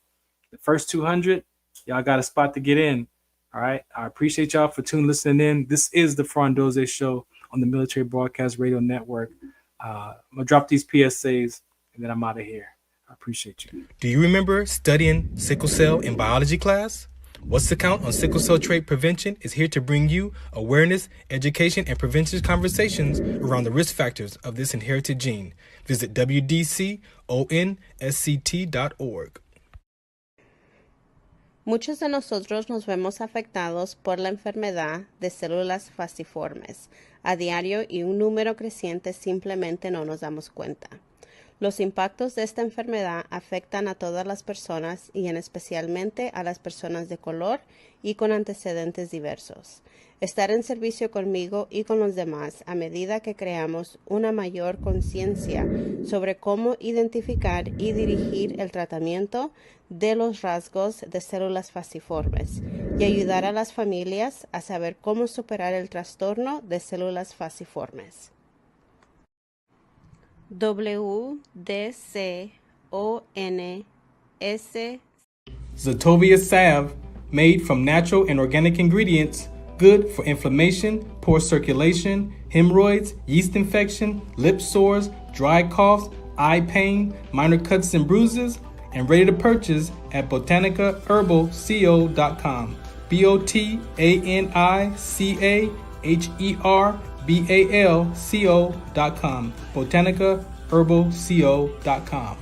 the first 200, y'all got a spot to get in. All right. I appreciate y'all for listening in. This is the Farron Dozier Show on the Military Broadcast Radio Network. I'm going to drop these PSAs and then I'm out of here. I appreciate you. Do you remember studying sickle cell in biology class? What's the Count on Sickle Cell Trait Prevention is here to bring you awareness, education, and prevention conversations around the risk factors of this inherited gene. Visit wdconsct.org. Muchos de nosotros nos vemos afectados por la enfermedad de células falciformes a diario y un número creciente simplemente no nos damos cuenta. Los impactos de esta enfermedad afectan a todas las personas y en especialmente a las personas de color y con antecedentes diversos. Estar en servicio conmigo y con los demás a medida que creamos una mayor conciencia sobre cómo identificar y dirigir el tratamiento de los rasgos de células falciformes y ayudar a las familias a saber cómo superar el trastorno de células falciformes. WDCONS Zetovia salve, made from natural and organic ingredients, good for inflammation, poor circulation, hemorrhoids, yeast infection, lip sores, dry coughs, eye pain, minor cuts and bruises, and ready to purchase at botanicaherbalco.com. BOTANICAHERBALCO.com. botanicaherbalco.com.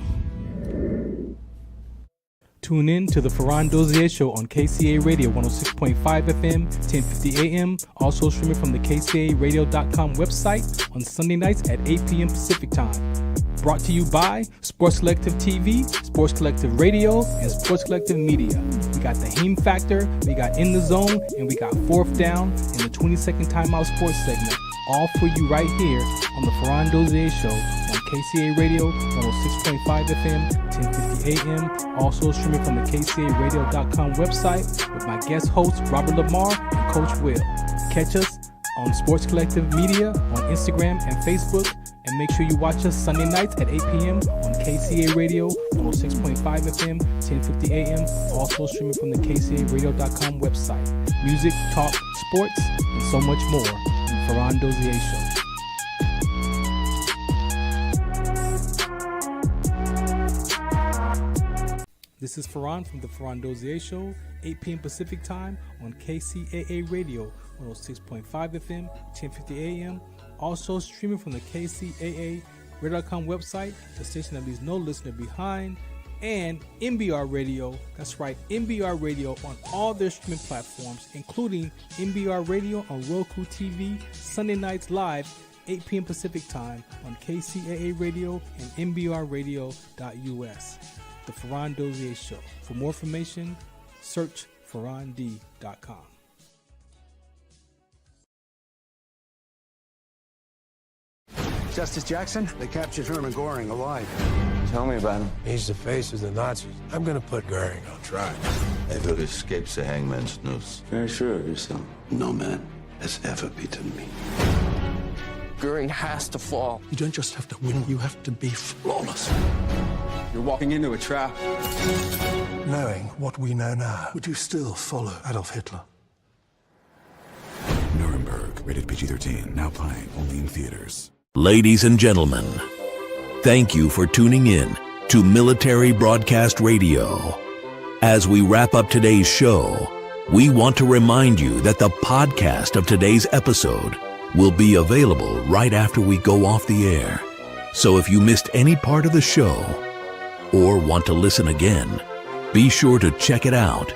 Tune in to the Farron Dozier Show on KCA Radio 106.5 FM, 1050 AM. Also streaming from the KCARadio.com website on Sunday nights at 8 p.m. Pacific Time. Brought to you by Sports Collective TV, Sports Collective Radio, and Sports Collective Media. We got the Heme Factor, we got In the Zone, and we got Fourth Down in the 20-second timeout sports segment. All for you right here on the Farron Dozier Show on KCA Radio 106.5 FM, 1050 AM. Also streaming from the KCARadio.com website with my guest hosts Robert Lamar and Coach Will. Catch us on Sports Collective Media on Instagram and Facebook. And make sure you watch us Sunday nights at 8 p.m. on KCA Radio 106.5 FM, 1050 AM. Also streaming from the KCARadio.com website. Music, talk, sports, and so much more in the Farron Dozier Show. This is Farron from the Farron Dozier Show, 8 p.m. Pacific Time on KCAA Radio 106.5 FM, 1050 AM. Also streaming from the KCAA.com website, the station that leaves no listener behind, and MBR Radio. That's right, MBR Radio on all their streaming platforms, including MBR Radio on Roku TV, Sunday nights live, 8 p.m. Pacific Time on KCAA Radio and MBRradio.us. The Farron Dozier Show. For more information, search farrond.com. Justice Jackson, they captured Herman Goring alive. Tell me about him. He's the face of the Nazis. I'm gonna put Goring on trial. If it escapes the hangman's noose. Very sure of yourself. No man has ever beaten me. Goring has to fall. You don't just have to win, you have to be flawless. You're walking into a trap. Knowing what we know now, would you still follow Adolf Hitler? Nuremberg, rated PG-13, now playing only in theaters. Ladies and gentlemen, Thank you for tuning in to Military Broadcast Radio. As we wrap up today's show, we want to remind you that the podcast of today's episode will be available right after we go off the air. So if you missed any part of the show or want to listen again, be sure to check it out.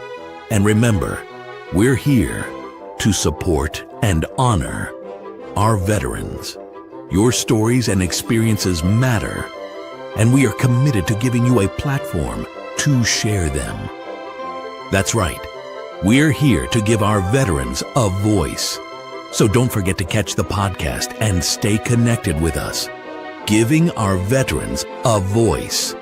And remember, we're here to support and honor our veterans. Your stories and experiences matter, and we are committed to giving you a platform to share them. That's right. We're here to give our veterans a voice. So don't forget to catch the podcast and stay connected with us. Giving our veterans a voice.